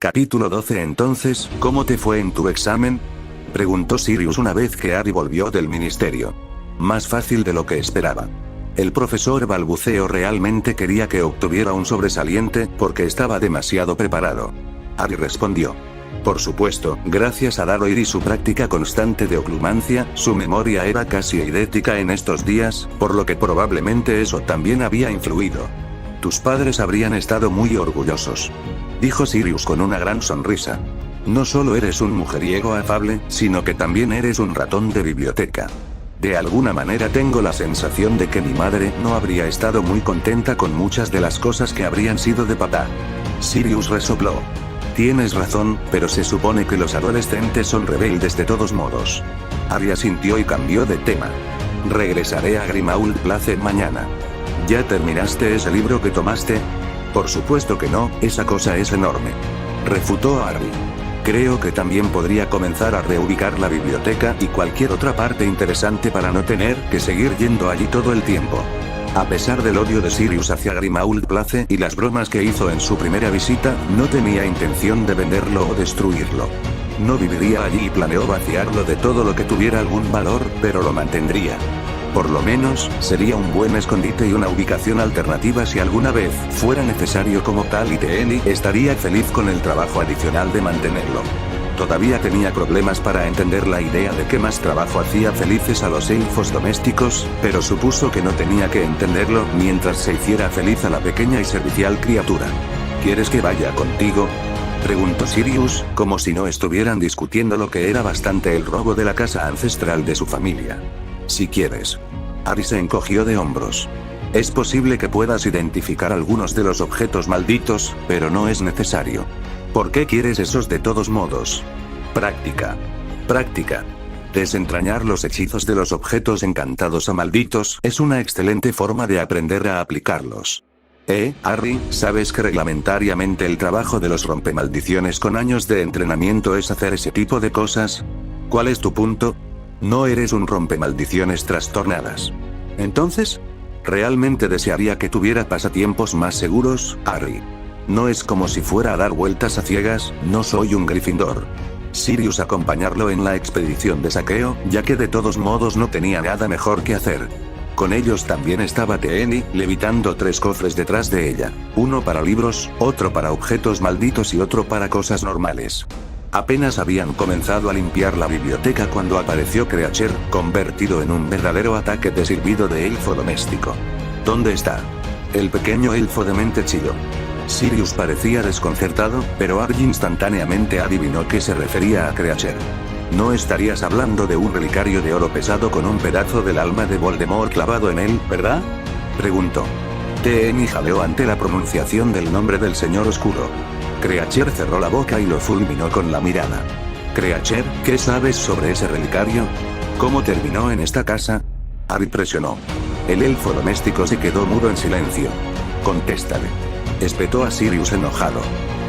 Capítulo 12. Entonces, ¿cómo te fue en tu examen? Preguntó Sirius una vez que Harry volvió del ministerio. Más fácil de lo que esperaba. El profesor balbuceó realmente quería que obtuviera un sobresaliente, porque estaba demasiado preparado. Harry respondió. Por supuesto, gracias a Daroir y su práctica constante de oclumancia, su memoria era casi eidética en estos días, por lo que probablemente eso también había influido. Tus padres habrían estado muy orgullosos. Dijo Sirius con una gran sonrisa. No solo eres un mujeriego afable, sino que también eres un ratón de biblioteca. De alguna manera tengo la sensación de que mi madre no habría estado muy contenta con muchas de las cosas que habrían sido de papá. Sirius resopló. Tienes razón, pero se supone que los adolescentes son rebeldes de todos modos. Harry asintió y cambió de tema. Regresaré a Grimmauld Place mañana. ¿Ya terminaste ese libro que tomaste? Por supuesto que no, esa cosa es enorme. Refutó Harry. Creo que también podría comenzar a reubicar la biblioteca y cualquier otra parte interesante para no tener que seguir yendo allí todo el tiempo. A pesar del odio de Sirius hacia Grimmauld Place y las bromas que hizo en su primera visita, no tenía intención de venderlo o destruirlo. No viviría allí y planeó vaciarlo de todo lo que tuviera algún valor, pero lo mantendría. Por lo menos, sería un buen escondite y una ubicación alternativa si alguna vez fuera necesario como tal, y Teeni estaría feliz con el trabajo adicional de mantenerlo. Todavía tenía problemas para entender la idea de qué más trabajo hacía felices a los elfos domésticos, pero supuso que no tenía que entenderlo mientras se hiciera feliz a la pequeña y servicial criatura. ¿Quieres que vaya contigo?, preguntó Sirius, como si no estuvieran discutiendo lo que era bastante el robo de la casa ancestral de su familia. Si quieres. Harry se encogió de hombros. Es posible que puedas identificar algunos de los objetos malditos, pero no es necesario. ¿Por qué quieres esos de todos modos? Práctica. Práctica. Desentrañar los hechizos de los objetos encantados a malditos es una excelente forma de aprender a aplicarlos. Harry, ¿sabes que reglamentariamente el trabajo de los rompemaldiciones con años de entrenamiento es hacer ese tipo de cosas? ¿Cuál es tu punto? No eres un rompemaldiciones trastornadas. ¿Entonces? Realmente desearía que tuviera pasatiempos más seguros, Harry. No es como si fuera a dar vueltas a ciegas, no soy un Gryffindor. Sirius acompañarlo en la expedición de saqueo, ya que de todos modos no tenía nada mejor que hacer. Con ellos también estaba Teeni, levitando 3 cofres detrás de ella. Uno para libros, otro para objetos malditos y otro para cosas normales. Apenas habían comenzado a limpiar la biblioteca cuando apareció Creacher, convertido en un verdadero ataque de silbido de elfo doméstico. ¿Dónde está? El pequeño elfo demente chilló. Sirius parecía desconcertado, pero Harry instantáneamente adivinó que se refería a Creacher. ¿No estarías hablando de un relicario de oro pesado con un pedazo del alma de Voldemort clavado en él, verdad? Preguntó. Teeni jaleó ante la pronunciación del nombre del Señor Oscuro. Creacher cerró la boca y lo fulminó con la mirada. Creacher, ¿qué sabes sobre ese relicario? ¿Cómo terminó en esta casa? Harry presionó. El elfo doméstico se quedó mudo en silencio. Contéstale. Espetó a Sirius enojado.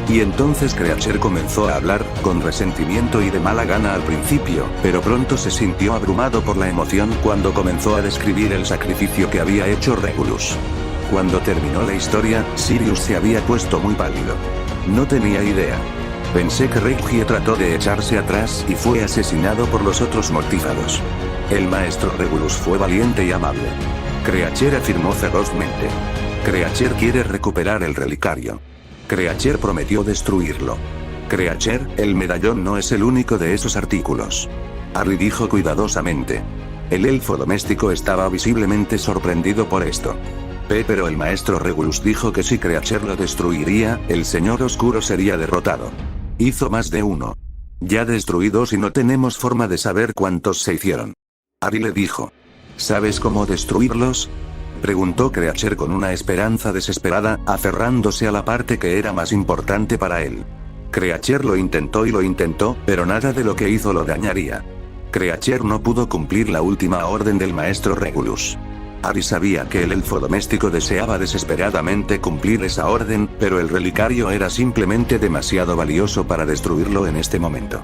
Y entonces Creacher comenzó a hablar, con resentimiento y de mala gana al principio, pero pronto se sintió abrumado por la emoción cuando comenzó a describir el sacrificio que había hecho Regulus. Cuando terminó la historia, Sirius se había puesto muy pálido. No tenía idea. Pensé que Regie trató de echarse atrás y fue asesinado por los otros mortífagos. El maestro Regulus fue valiente y amable. Creacher afirmó ferozmente. Creacher quiere recuperar el relicario. Creacher prometió destruirlo. Creacher, el medallón no es el único de esos artículos. Harry dijo cuidadosamente. El elfo doméstico estaba visiblemente sorprendido por esto. Pero el maestro Regulus dijo que si Creacher lo destruiría, el Señor Oscuro sería derrotado. Hizo más de uno. Ya destruidos y no tenemos forma de saber cuántos se hicieron. Harry le dijo. ¿Sabes cómo destruirlos? Preguntó Creacher con una esperanza desesperada, aferrándose a la parte que era más importante para él. Creacher lo intentó, pero nada de lo que hizo lo dañaría. Creacher no pudo cumplir la última orden del maestro Regulus. Harry sabía que el elfo doméstico deseaba desesperadamente cumplir esa orden, pero el relicario era simplemente demasiado valioso para destruirlo en este momento.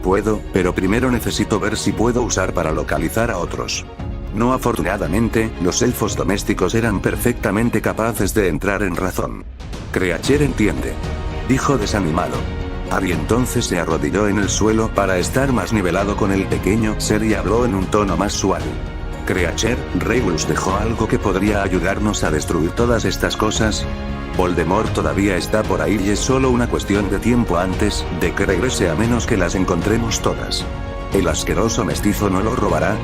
Puedo, pero primero necesito ver si puedo usar para localizar a otros. No, afortunadamente, los elfos domésticos eran perfectamente capaces de entrar en razón. Creacher entiende. Dijo desanimado. Harry entonces se arrodilló en el suelo para estar más nivelado con el pequeño ser y habló en un tono más suave. Creature, Regulus dejó algo que podría ayudarnos a destruir todas estas cosas. Voldemort todavía está por ahí y es solo una cuestión de tiempo antes de que regrese a menos que las encontremos todas. ¿El asqueroso mestizo no lo robará?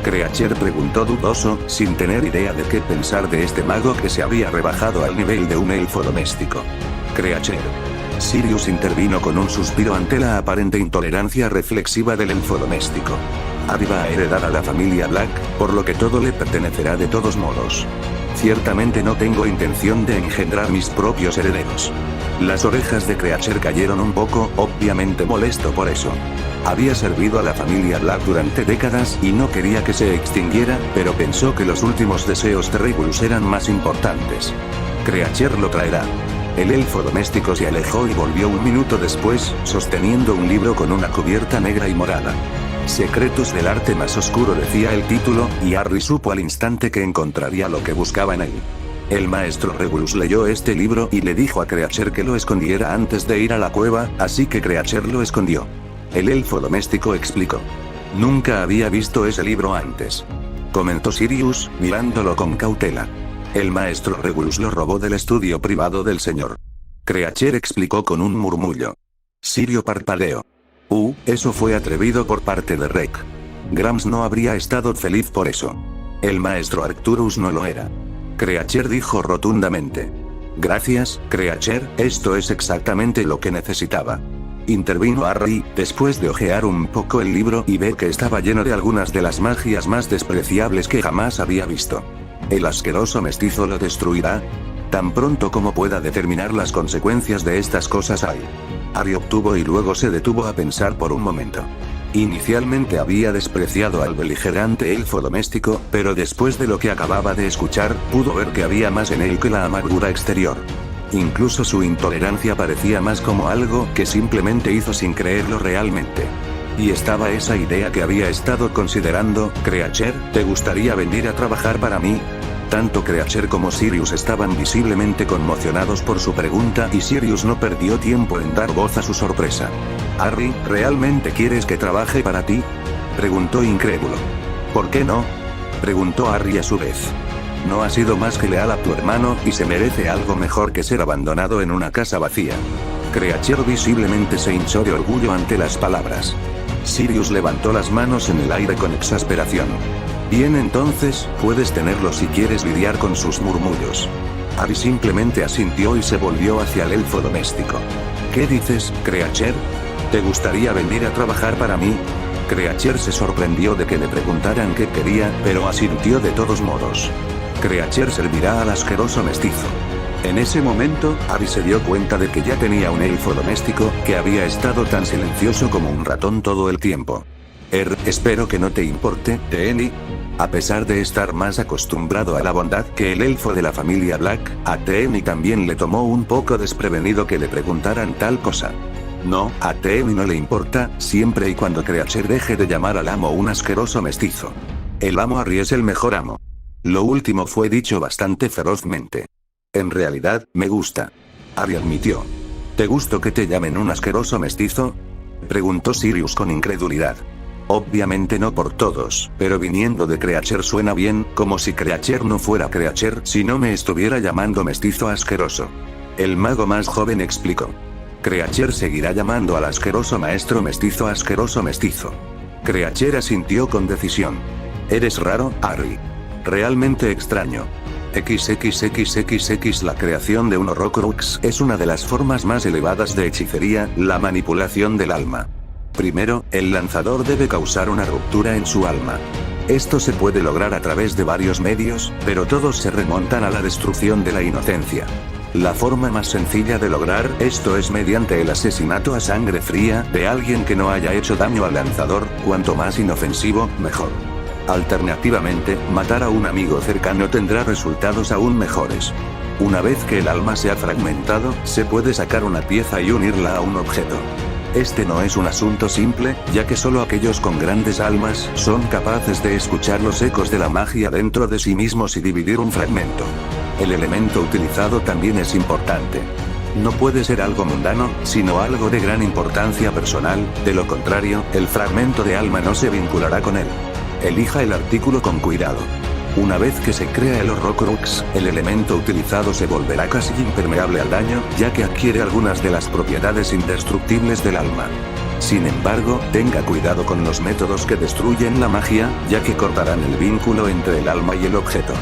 Creature preguntó dudoso, sin tener idea de qué pensar de este mago que se había rebajado al nivel de un elfo doméstico. Creature. Sirius intervino con un suspiro ante la aparente intolerancia reflexiva del elfo doméstico. Harry va a heredar a la familia Black, por lo que todo le pertenecerá de todos modos. Ciertamente no tengo intención de engendrar mis propios herederos. Las orejas de Creature cayeron un poco, obviamente molesto por eso. Había servido a la familia Black durante décadas y no quería que se extinguiera, pero pensó que los últimos deseos de Regulus eran más importantes. Creature lo traerá. El elfo doméstico se alejó y volvió un minuto después, sosteniendo un libro con una cubierta negra y morada. Secretos del arte más oscuro decía el título, y Harry supo al instante que encontraría lo que buscaba en él. El maestro Regulus leyó este libro y le dijo a Creature que lo escondiera antes de ir a la cueva, así que Creature lo escondió. El elfo doméstico explicó. Nunca había visto ese libro antes, comentó Sirius, mirándolo con cautela. El maestro Regulus lo robó del estudio privado del señor. Creature explicó con un murmullo. Sirio parpadeó. Eso fue atrevido por parte de Rec. Grams no habría estado feliz por eso. El maestro Arcturus no lo era. Creature dijo rotundamente. Gracias, Creature, esto es exactamente lo que necesitaba. Intervino Harry, después de hojear un poco el libro y ver que estaba lleno de algunas de las magias más despreciables que jamás había visto. ¿El asqueroso mestizo lo destruirá? Tan pronto como pueda determinar las consecuencias de estas cosas hay. Harry obtuvo y luego se detuvo a pensar por un momento. Inicialmente había despreciado al beligerante elfo doméstico, pero después de lo que acababa de escuchar, pudo ver que había más en él que la amargura exterior. Incluso su intolerancia parecía más como algo que simplemente hizo sin creerlo realmente. Y estaba esa idea que había estado considerando. Creature, ¿te gustaría venir a trabajar para mí? Tanto Creature como Sirius estaban visiblemente conmocionados por su pregunta y Sirius no perdió tiempo en dar voz a su sorpresa. Harry, ¿realmente quieres que trabaje para ti? Preguntó incrédulo. ¿Por qué no? Preguntó Harry a su vez. No ha sido más que leal a tu hermano y se merece algo mejor que ser abandonado en una casa vacía. Creature visiblemente se hinchó de orgullo ante las palabras. Sirius levantó las manos en el aire con exasperación. Bien, entonces, puedes tenerlo si quieres lidiar con sus murmullos. Harry simplemente asintió y se volvió hacia el elfo doméstico. ¿Qué dices, Creature? ¿Te gustaría venir a trabajar para mí? Creature se sorprendió de que le preguntaran qué quería, pero asintió de todos modos. Creature servirá al asqueroso mestizo. En ese momento, Harry se dio cuenta de que ya tenía un elfo doméstico, que había estado tan silencioso como un ratón todo el tiempo. Espero que no te importe, Teeni. A pesar de estar más acostumbrado a la bondad que el elfo de la familia Black, a Teeni también le tomó un poco desprevenido que le preguntaran tal cosa. No, a Teeni no le importa, siempre y cuando Creature deje de llamar al amo un asqueroso mestizo. El amo Harry es el mejor amo. Lo último fue dicho bastante ferozmente. En realidad, me gusta. Harry admitió. ¿Te gustó que te llamen un asqueroso mestizo? Preguntó Sirius con incredulidad. Obviamente no por todos, pero viniendo de Creature suena bien, como si Creature no fuera Creature si no me estuviera llamando mestizo asqueroso. El mago más joven explicó. Creature seguirá llamando al asqueroso maestro mestizo asqueroso mestizo. Creature asintió con decisión. Eres raro, Harry. Realmente extraño. XXXXX. La creación de un Horcrux es una de las formas más elevadas de hechicería, la manipulación del alma. Primero, el lanzador debe causar una ruptura en su alma. Esto se puede lograr a través de varios medios, pero todos se remontan a la destrucción de la inocencia. La forma más sencilla de lograr esto es mediante el asesinato a sangre fría de alguien que no haya hecho daño al lanzador, cuanto más inofensivo, mejor. Alternativamente, matar a un amigo cercano tendrá resultados aún mejores. Una vez que el alma se ha fragmentado, se puede sacar una pieza y unirla a un objeto. Este no es un asunto simple, ya que solo aquellos con grandes almas son capaces de escuchar los ecos de la magia dentro de sí mismos y dividir un fragmento. El elemento utilizado también es importante. No puede ser algo mundano, sino algo de gran importancia personal, de lo contrario, el fragmento de alma no se vinculará con él. Elija el artículo con cuidado. Una vez que se crea el Horrocrux, el elemento utilizado se volverá casi impermeable al daño, ya que adquiere algunas de las propiedades indestructibles del alma. Sin embargo, tenga cuidado con los métodos que destruyen la magia, ya que cortarán el vínculo entre el alma y el objeto.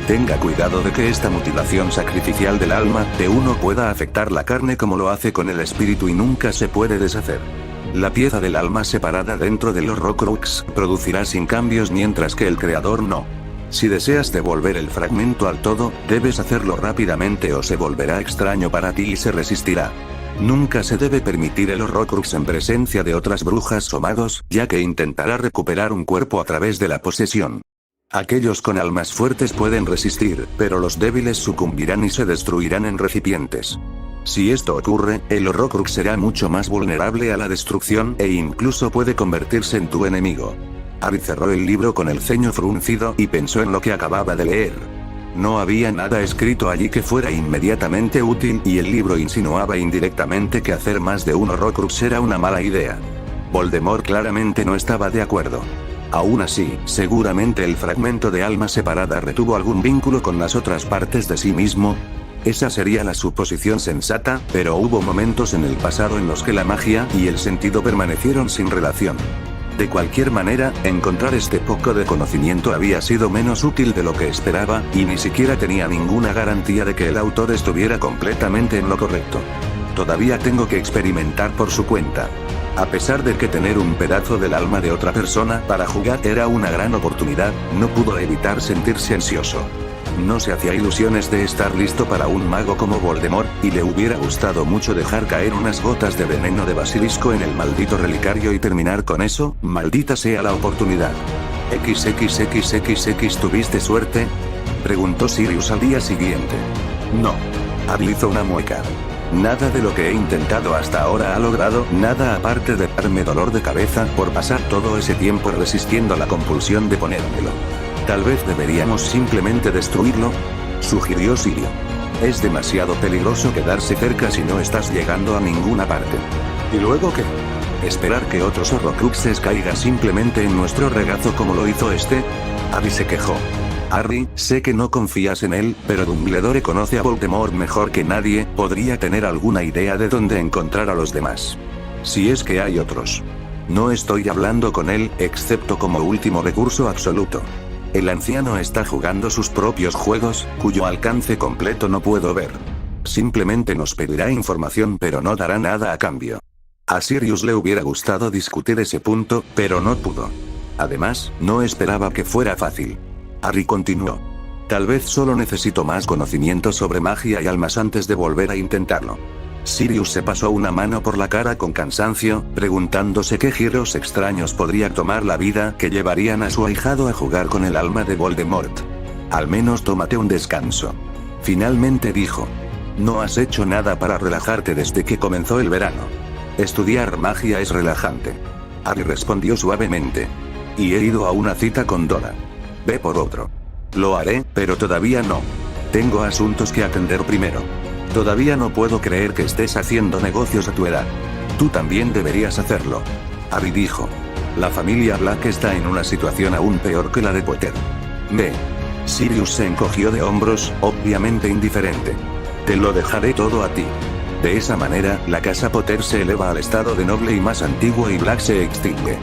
Tenga cuidado de que esta mutilación sacrificial del alma de uno pueda afectar la carne como lo hace con el espíritu y nunca se puede deshacer. La pieza del alma separada dentro del Horrocrux producirá sin cambios mientras que el creador no. Si deseas devolver el fragmento al todo, debes hacerlo rápidamente o se volverá extraño para ti y se resistirá. Nunca se debe permitir el Horrocrux en presencia de otras brujas o magos, ya que intentará recuperar un cuerpo a través de la posesión. Aquellos con almas fuertes pueden resistir, pero los débiles sucumbirán y se destruirán en recipientes. Si esto ocurre, el Horrocrux será mucho más vulnerable a la destrucción e incluso puede convertirse en tu enemigo. Harry cerró el libro con el ceño fruncido y pensó en lo que acababa de leer. No había nada escrito allí que fuera inmediatamente útil y el libro insinuaba indirectamente que hacer más de un Horrocrux era una mala idea. Voldemort claramente no estaba de acuerdo. Aún así, seguramente el fragmento de alma separada retuvo algún vínculo con las otras partes de sí mismo. Esa sería la suposición sensata, pero hubo momentos en el pasado en los que la magia y el sentido permanecieron sin relación. De cualquier manera, encontrar este poco de conocimiento había sido menos útil de lo que esperaba, y ni siquiera tenía ninguna garantía de que el autor estuviera completamente en lo correcto. Todavía tengo que experimentar por su cuenta. A pesar de que tener un pedazo del alma de otra persona para jugar era una gran oportunidad, no pudo evitar sentirse ansioso. No se hacía ilusiones de estar listo para un mago como Voldemort, y le hubiera gustado mucho dejar caer unas gotas de veneno de basilisco en el maldito relicario y terminar con eso, maldita sea la oportunidad. ¿XXXXX tuviste suerte?, preguntó Sirius al día siguiente. No. Harry hizo una mueca. Nada de lo que he intentado hasta ahora ha logrado nada aparte de darme dolor de cabeza por pasar todo ese tiempo resistiendo la compulsión de ponérmelo. Tal vez deberíamos simplemente destruirlo, sugirió Sirio. Es demasiado peligroso quedarse cerca si no estás llegando a ninguna parte. ¿Y luego qué? ¿Esperar que otros Horrocruxes caigan simplemente en nuestro regazo como lo hizo este? Harry se quejó. Harry, sé que no confías en él, pero Dumbledore conoce a Voldemort mejor que nadie, podría tener alguna idea de dónde encontrar a los demás. Si es que hay otros. No estoy hablando con él, excepto como último recurso absoluto. El anciano está jugando sus propios juegos, cuyo alcance completo no puedo ver. Simplemente nos pedirá información pero no dará nada a cambio. A Sirius le hubiera gustado discutir ese punto, pero no pudo. Además, no esperaba que fuera fácil. Harry continuó. Tal vez solo necesito más conocimiento sobre magia y almas antes de volver a intentarlo. Sirius se pasó una mano por la cara con cansancio, preguntándose qué giros extraños podría tomar la vida que llevarían a su ahijado a jugar con el alma de Voldemort. Al menos tómate un descanso. Finalmente dijo. No has hecho nada para relajarte desde que comenzó el verano. Estudiar magia es relajante. Harry respondió suavemente. Y he ido a una cita con Dora. Ve por otro. Lo haré, pero todavía no. Tengo asuntos que atender primero. Todavía no puedo creer que estés haciendo negocios a tu edad. Tú también deberías hacerlo. Harry dijo. La familia Black está en una situación aún peor que la de Potter. Ve. Sirius se encogió de hombros, obviamente indiferente. Te lo dejaré todo a ti. De esa manera, la casa Potter se eleva al estado de noble y más antiguo y Black se extingue.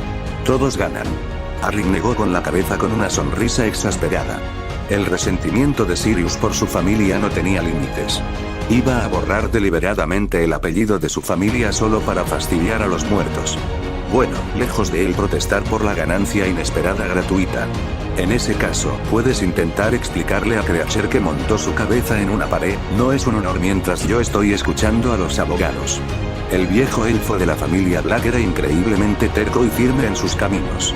Todos ganan. Harry negó con la cabeza con una sonrisa exasperada. El resentimiento de Sirius por su familia no tenía límites. Iba a borrar deliberadamente el apellido de su familia solo para fastidiar a los muertos. Bueno, lejos de él protestar por la ganancia inesperada gratuita. En ese caso, puedes intentar explicarle a Creature que montó su cabeza en una pared, no es un honor mientras yo estoy escuchando a los abogados. El viejo elfo de la familia Black era increíblemente terco y firme en sus caminos.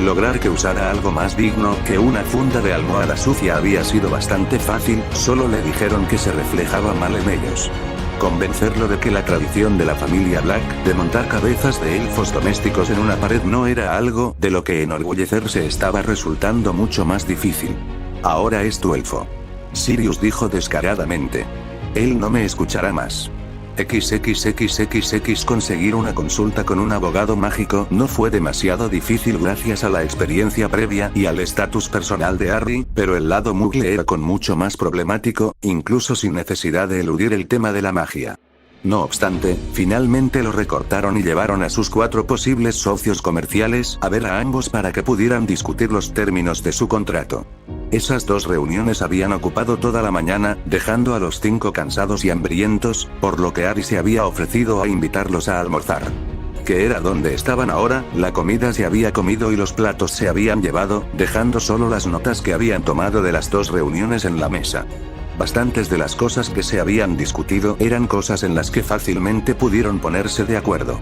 Lograr que usara algo más digno que una funda de almohada sucia había sido bastante fácil, solo le dijeron que se reflejaba mal en ellos. Convencerlo de que la tradición de la familia Black, de montar cabezas de elfos domésticos en una pared no era algo de lo que enorgullecerse estaba resultando mucho más difícil. Ahora es tu elfo. Sirius dijo descaradamente. Él no me escuchará más. XXXXX conseguir una consulta con un abogado mágico no fue demasiado difícil gracias a la experiencia previa y al estatus personal de Harry, pero el lado Muggle era con mucho más problemático, incluso sin necesidad de eludir el tema de la magia. No obstante, finalmente lo recortaron y llevaron a sus 4 posibles socios comerciales a ver a ambos para que pudieran discutir los términos de su contrato. Esas 2 reuniones habían ocupado toda la mañana, dejando a los 5 cansados y hambrientos, por lo que Harry se había ofrecido a invitarlos a almorzar. Que era donde estaban ahora, la comida se había comido y los platos se habían llevado, dejando solo las notas que habían tomado de las 2 reuniones en la mesa. Bastantes de las cosas que se habían discutido eran cosas en las que fácilmente pudieron ponerse de acuerdo.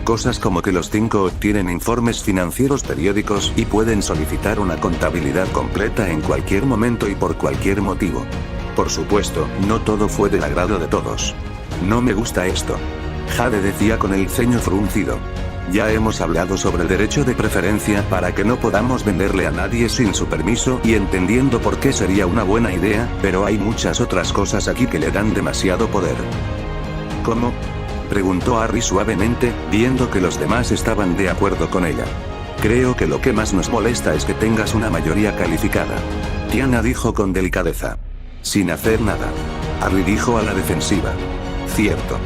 Cosas como que los 5 obtienen informes financieros periódicos y pueden solicitar una contabilidad completa en cualquier momento y por cualquier motivo. Por supuesto, no todo fue del agrado de todos. No me gusta esto. Jade decía con el ceño fruncido. Ya hemos hablado sobre el derecho de preferencia para que no podamos venderle a nadie sin su permiso y entendiendo por qué sería una buena idea, pero hay muchas otras cosas aquí que le dan demasiado poder. ¿Cómo? Preguntó Harry suavemente, viendo que los demás estaban de acuerdo con ella. Creo que lo que más nos molesta es que tengas una mayoría calificada. Tiana dijo con delicadeza. Sin hacer nada. Harry dijo a la defensiva. Cierto.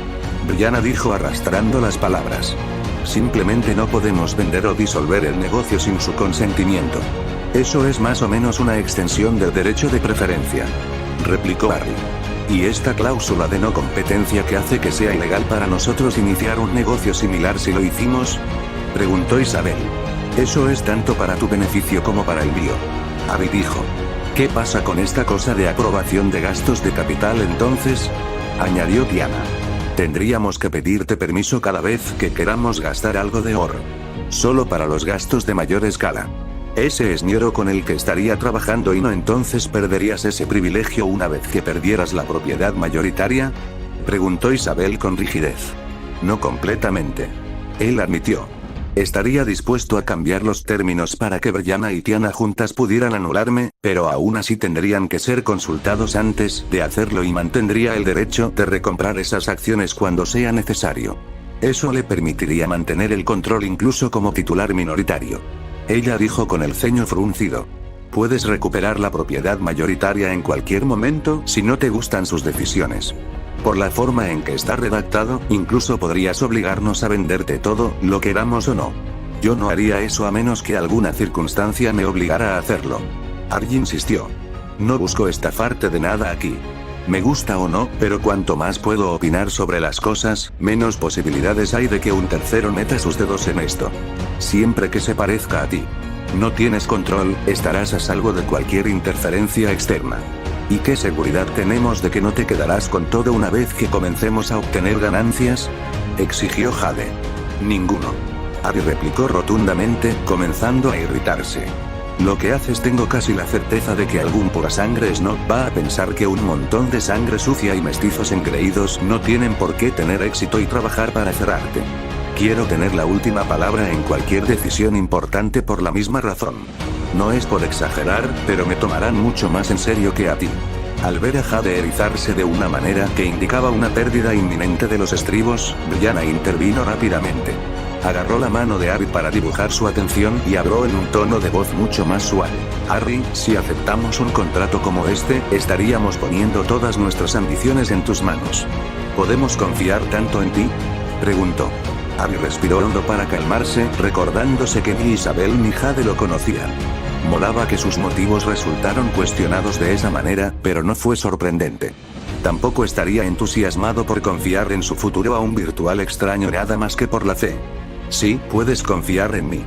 Brianna dijo arrastrando las palabras. Simplemente no podemos vender o disolver el negocio sin su consentimiento. Eso es más o menos una extensión del derecho de preferencia. Replicó Harry. ¿Y esta cláusula de no competencia que hace que sea ilegal para nosotros iniciar un negocio similar si lo hicimos? Preguntó Isabel. Eso es tanto para tu beneficio como para el mío. Harry dijo. ¿Qué pasa con esta cosa de aprobación de gastos de capital entonces? Añadió Tiana. Tendríamos que pedirte permiso cada vez que queramos gastar algo de oro. Solo para los gastos de mayor escala. Ese es dinero con el que estaría trabajando y no entonces perderías ese privilegio una vez que perdieras la propiedad mayoritaria? Preguntó Isabel con rigidez. No completamente. Él admitió. Estaría dispuesto a cambiar los términos para que Brianna y Tiana juntas pudieran anularme, pero aún así tendrían que ser consultados antes de hacerlo y mantendría el derecho de recomprar esas acciones cuando sea necesario. Eso le permitiría mantener el control incluso como titular minoritario. Ella dijo con el ceño fruncido. Puedes recuperar la propiedad mayoritaria en cualquier momento si no te gustan sus decisiones. Por la forma en que está redactado, incluso podrías obligarnos a venderte todo, lo queramos o no. Yo no haría eso a menos que alguna circunstancia me obligara a hacerlo. Harry insistió. No busco estafarte de nada aquí. Me gusta o no, pero cuanto más puedo opinar sobre las cosas, menos posibilidades hay de que un tercero meta sus dedos en esto. Siempre que se parezca a ti. No tienes control, estarás a salvo de cualquier interferencia externa. ¿Y qué seguridad tenemos de que no te quedarás con todo una vez que comencemos a obtener ganancias? Exigió Jade. Ninguno. Harry replicó rotundamente, comenzando a irritarse. Lo que haces tengo casi la certeza de que algún purasangre snob va a pensar que un montón de sangre sucia y mestizos engreídos no tienen por qué tener éxito y trabajar para cerrarte. Quiero tener la última palabra en cualquier decisión importante por la misma razón. No es por exagerar, pero me tomarán mucho más en serio que a ti. Al ver a Jade erizarse de una manera que indicaba una pérdida inminente de los estribos, Brianna intervino rápidamente. Agarró la mano de Harry para dibujar su atención y habló en un tono de voz mucho más suave. Harry, si aceptamos un contrato como este, estaríamos poniendo todas nuestras ambiciones en tus manos. ¿Podemos confiar tanto en ti? Preguntó. Harry respiró hondo para calmarse, recordándose que ni Isabel ni Jade lo conocían. Molaba que sus motivos resultaron cuestionados de esa manera, pero no fue sorprendente. Tampoco estaría entusiasmado por confiar en su futuro a un virtual extraño nada más que por la fe. Sí, puedes confiar en mí.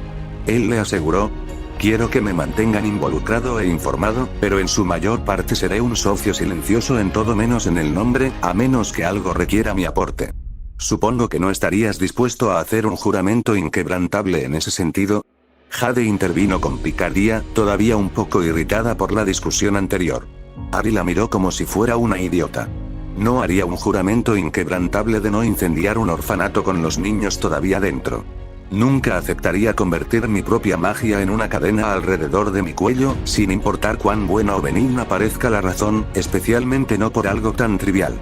Él le aseguró. Quiero que me mantengan involucrado e informado, pero en su mayor parte seré un socio silencioso en todo menos en el nombre, a menos que algo requiera mi aporte. Supongo que no estarías dispuesto a hacer un juramento inquebrantable en ese sentido. Jade intervino con picardía, todavía un poco irritada por la discusión anterior. Harry la miró como si fuera una idiota. No haría un juramento inquebrantable de no incendiar un orfanato con los niños todavía dentro. Nunca aceptaría convertir mi propia magia en una cadena alrededor de mi cuello, sin importar cuán buena o benigna parezca la razón, especialmente no por algo tan trivial.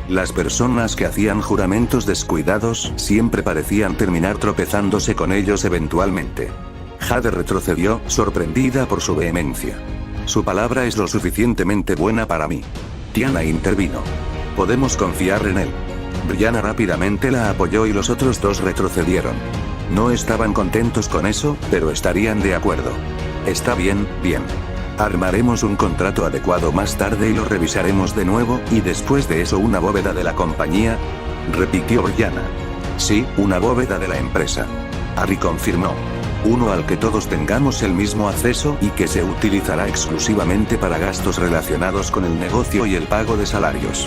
Las personas que hacían juramentos descuidados siempre parecían terminar tropezándose con ellos eventualmente. Jade retrocedió, sorprendida por su vehemencia. Su palabra es lo suficientemente buena para mí. Tiana intervino. Podemos confiar en él. Brianna rápidamente la apoyó y los otros dos retrocedieron. No estaban contentos con eso, pero estarían de acuerdo. Está bien, bien. Armaremos un contrato adecuado más tarde y lo revisaremos de nuevo, y después de eso una bóveda de la compañía, repitió Brianna. Sí, una bóveda de la empresa. Harry confirmó. Uno al que todos tengamos el mismo acceso y que se utilizará exclusivamente para gastos relacionados con el negocio y el pago de salarios.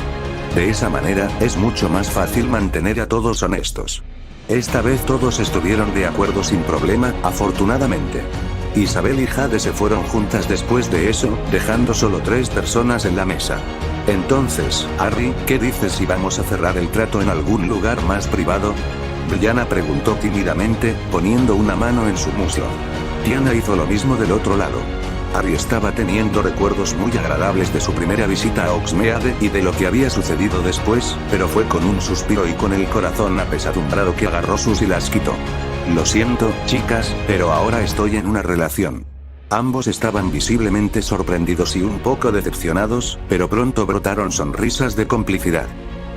De esa manera, es mucho más fácil mantener a todos honestos. Esta vez todos estuvieron de acuerdo sin problema, afortunadamente. Isabel y Jade se fueron juntas después de eso, dejando solo 3 personas en la mesa. Entonces, Harry, ¿qué dices si vamos a cerrar el trato en algún lugar más privado? Brianna preguntó tímidamente, poniendo una mano en su muslo. Tiana hizo lo mismo del otro lado. Harry estaba teniendo recuerdos muy agradables de su primera visita a Hogsmeade y de lo que había sucedido después, pero fue con un suspiro y con el corazón apesadumbrado que agarró sus y las quitó. Lo siento, chicas, pero ahora estoy en una relación. Ambos estaban visiblemente sorprendidos y un poco decepcionados, pero pronto brotaron sonrisas de complicidad.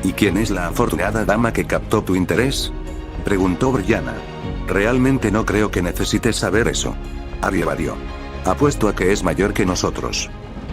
¿Y quién es la afortunada dama que captó tu interés?, preguntó Brianna. Realmente no creo que necesites saber eso. Harry evadió. Apuesto a que es mayor que nosotros,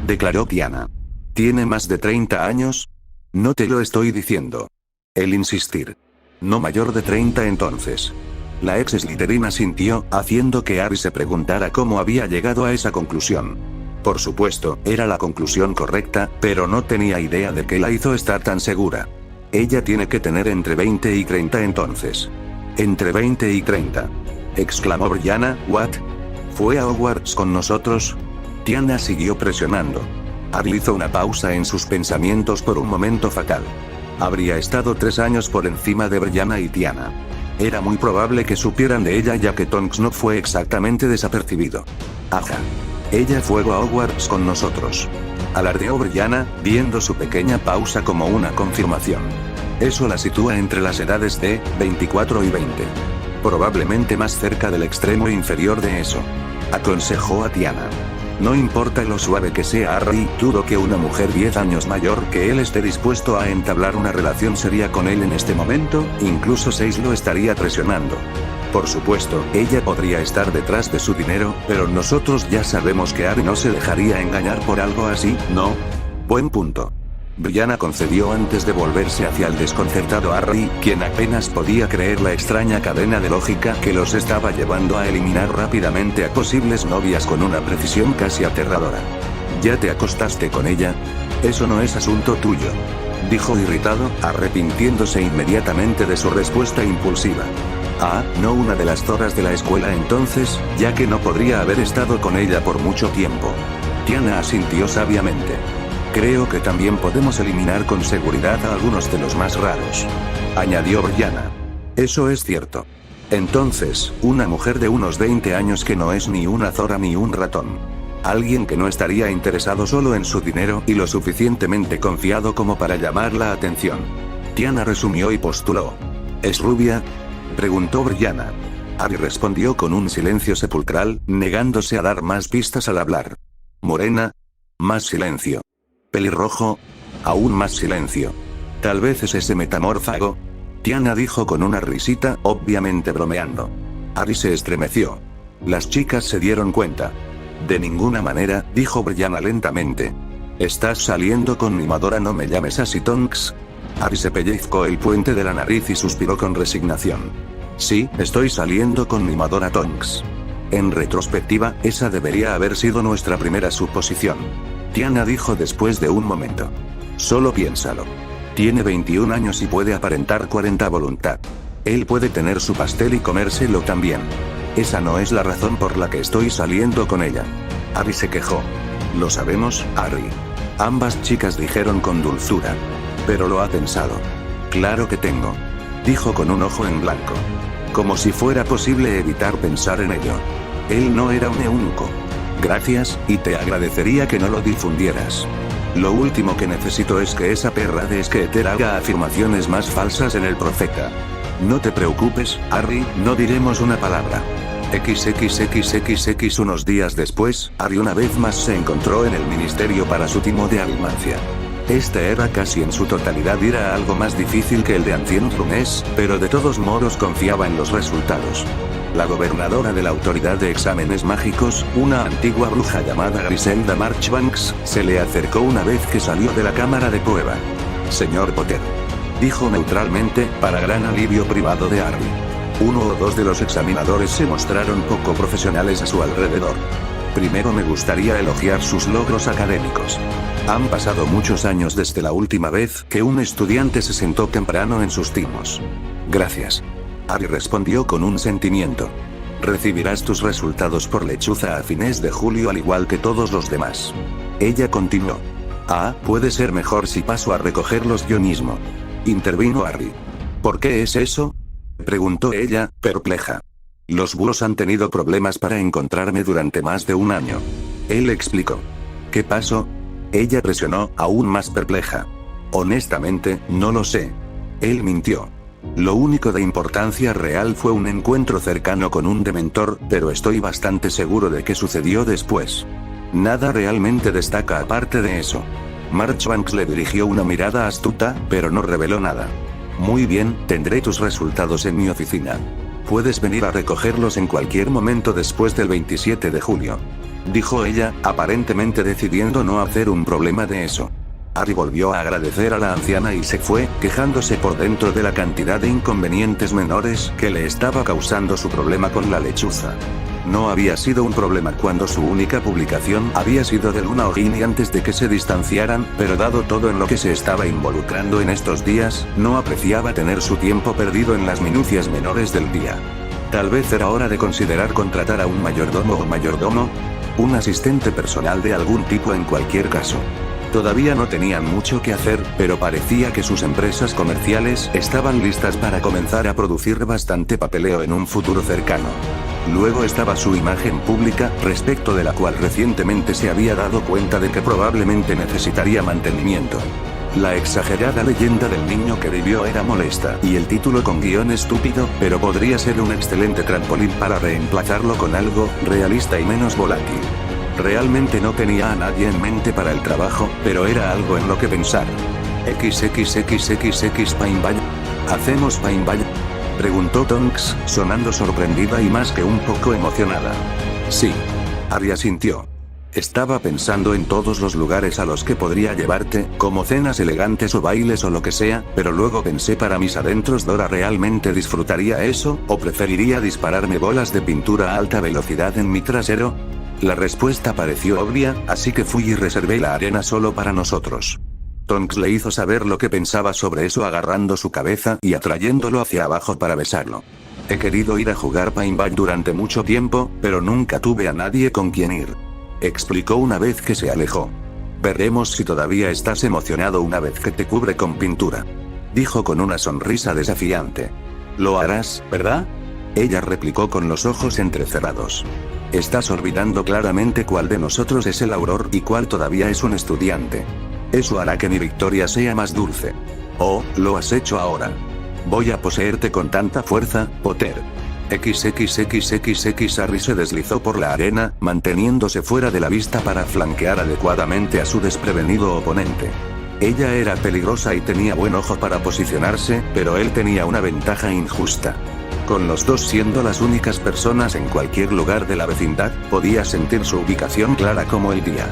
declaró Tiana. ¿Tiene más de 30 años? No te lo estoy diciendo. El insistir. No mayor de 30 entonces. La ex Slytherin asintió, haciendo que Harry se preguntara cómo había llegado a esa conclusión. Por supuesto, era la conclusión correcta, pero no tenía idea de qué la hizo estar tan segura. Ella tiene que tener entre 20 y 30 entonces. Entre 20 y 30. Exclamó Brianna. ¿What? ¿Fue a Hogwarts con nosotros? Tiana siguió presionando. Harry hizo una pausa en sus pensamientos por un momento fatal. Habría estado 3 años por encima de Brianna y Tiana. Era muy probable que supieran de ella ya que Tonks no fue exactamente desapercibido. Ajá. Ella fue a Hogwarts con nosotros, alardeó Brianna, viendo su pequeña pausa como una confirmación. Eso la sitúa entre las edades de 24 y 20. Probablemente más cerca del extremo inferior de eso, aconsejó a Tiana. No importa lo suave que sea Harry, dudo que una mujer 10 años mayor que él esté dispuesto a entablar una relación seria con él en este momento, incluso 6 lo estaría presionando. Por supuesto, ella podría estar detrás de su dinero, pero nosotros ya sabemos que Harry no se dejaría engañar por algo así, ¿no? Buen punto. Brianna concedió antes de volverse hacia el desconcertado Harry, quien apenas podía creer la extraña cadena de lógica que los estaba llevando a eliminar rápidamente a posibles novias con una precisión casi aterradora. ¿Ya te acostaste con ella? Eso no es asunto tuyo, dijo irritado, arrepintiéndose inmediatamente de su respuesta impulsiva. Ah, no una de las zorras de la escuela entonces, ya que no podría haber estado con ella por mucho tiempo. Tiana asintió sabiamente. Creo que también podemos eliminar con seguridad a algunos de los más raros, añadió Brianna. Eso es cierto. Entonces, una mujer de unos 20 años que no es ni una zorra ni un ratón. Alguien que no estaría interesado solo en su dinero y lo suficientemente confiado como para llamar la atención. Tiana resumió y postuló. ¿Es rubia?, preguntó Brianna. Harry respondió con un silencio sepulcral, negándose a dar más pistas al hablar. ¿Morena? Más silencio. ¿Pelirrojo? Aún más silencio. ¿Tal vez es ese metamórfago?, Tiana dijo con una risita, obviamente bromeando. Harry se estremeció. Las chicas se dieron cuenta. De ninguna manera, dijo Brianna lentamente. ¿Estás saliendo con mi Madora? No me llames así, Tonks. Harry se pellizcó el puente de la nariz y suspiró con resignación. Sí, estoy saliendo con mi Madora Tonks. En retrospectiva, esa debería haber sido nuestra primera suposición, Tiana dijo después de un momento. Solo piénsalo. Tiene 21 años y puede aparentar 40 a voluntad. Él puede tener su pastel y comérselo también. Esa no es la razón por la que estoy saliendo con ella. Harry se quejó. Lo sabemos, Harry. Ambas chicas dijeron con dulzura. Pero lo ha pensado. Claro que tengo, dijo con un ojo en blanco. Como si fuera posible evitar pensar en ello. Él no era un eunuco. Gracias, y te agradecería que no lo difundieras. Lo último que necesito es que esa perra de Skeeter haga afirmaciones más falsas en el profeta. No te preocupes, Harry, no diremos una palabra. XXXXX. Unos días después, Harry una vez más se encontró en el ministerio para su timo de Alimancia. Este era casi en su totalidad era algo más difícil que el de Ancient Runes, pero de todos modos confiaba en los resultados. La gobernadora de la autoridad de exámenes mágicos, una antigua bruja llamada Griselda Marchbanks, se le acercó una vez que salió de la cámara de prueba. Señor Potter, dijo neutralmente, para gran alivio privado de Harry. Uno o dos de los examinadores se mostraron poco profesionales a su alrededor. Primero me gustaría elogiar sus logros académicos. Han pasado muchos años desde la última vez que un estudiante se sentó temprano en sus timos. Gracias. Harry respondió con un sentimiento. Recibirás tus resultados por lechuza a fines de julio al igual que todos los demás. Ella continuó. Puede ser mejor si paso a recogerlos yo mismo. Intervino Harry. ¿Por qué es eso? Preguntó ella, perpleja. Los búhos han tenido problemas para encontrarme durante más de un año. Él explicó. ¿Qué pasó? Ella presionó, aún más perpleja. Honestamente, no lo sé. Él mintió. Lo único de importancia real fue un encuentro cercano con un dementor, pero estoy bastante seguro de que sucedió después. Nada realmente destaca aparte de eso. Marchbanks le dirigió una mirada astuta, pero no reveló nada. Muy bien, tendré tus resultados en mi oficina. Puedes venir a recogerlos en cualquier momento después del 27 de julio. Dijo ella, aparentemente decidiendo no hacer un problema de eso. Harry volvió a agradecer a la anciana y se fue, quejándose por dentro de la cantidad de inconvenientes menores que le estaba causando su problema con la lechuza. No había sido un problema cuando su única publicación había sido de Luna o Ginny antes de que se distanciaran, pero dado todo en lo que se estaba involucrando en estos días, no apreciaba tener su tiempo perdido en las minucias menores del día. Tal vez era hora de considerar contratar a un mayordomo o mayordomo, un asistente personal de algún tipo en cualquier caso. Todavía no tenían mucho que hacer, pero parecía que sus empresas comerciales estaban listas para comenzar a producir bastante papeleo en un futuro cercano. Luego estaba su imagen pública, respecto de la cual recientemente se había dado cuenta de que probablemente necesitaría mantenimiento. La exagerada leyenda del niño que vivió era molesta, y el título con guión estúpido, pero podría ser un excelente trampolín para reemplazarlo con algo realista y menos volátil. Realmente no tenía a nadie en mente para el trabajo, pero era algo en lo que pensar. XXXXX Paintball. ¿Hacemos paintball? Preguntó Tonks, sonando sorprendida y más que un poco emocionada. Sí. Harry asintió. Estaba pensando en todos los lugares a los que podría llevarte, como cenas elegantes o bailes o lo que sea, pero luego pensé para mis adentros ¿Dora realmente disfrutaría eso, o preferiría dispararme bolas de pintura a alta velocidad en mi trasero? La respuesta pareció obvia, así que fui y reservé la arena solo para nosotros. Tonks le hizo saber lo que pensaba sobre eso agarrando su cabeza y atrayéndolo hacia abajo para besarlo. He querido ir a jugar paintball durante mucho tiempo, pero nunca tuve a nadie con quien ir. Explicó una vez que se alejó. Veremos si todavía estás emocionado una vez que te cubre con pintura. Dijo con una sonrisa desafiante. Lo harás, ¿verdad? Ella replicó con los ojos entrecerrados. Estás olvidando claramente cuál de nosotros es el Auror y cuál todavía es un estudiante. Eso hará que mi victoria sea más dulce. Oh, lo has hecho ahora. Voy a poseerte con tanta fuerza, Potter. XXXXX. Harry se deslizó por la arena, manteniéndose fuera de la vista para flanquear adecuadamente a su desprevenido oponente. Ella era peligrosa y tenía buen ojo para posicionarse, pero él tenía una ventaja injusta. Con los dos siendo las únicas personas en cualquier lugar de la vecindad, podía sentir su ubicación clara como el día.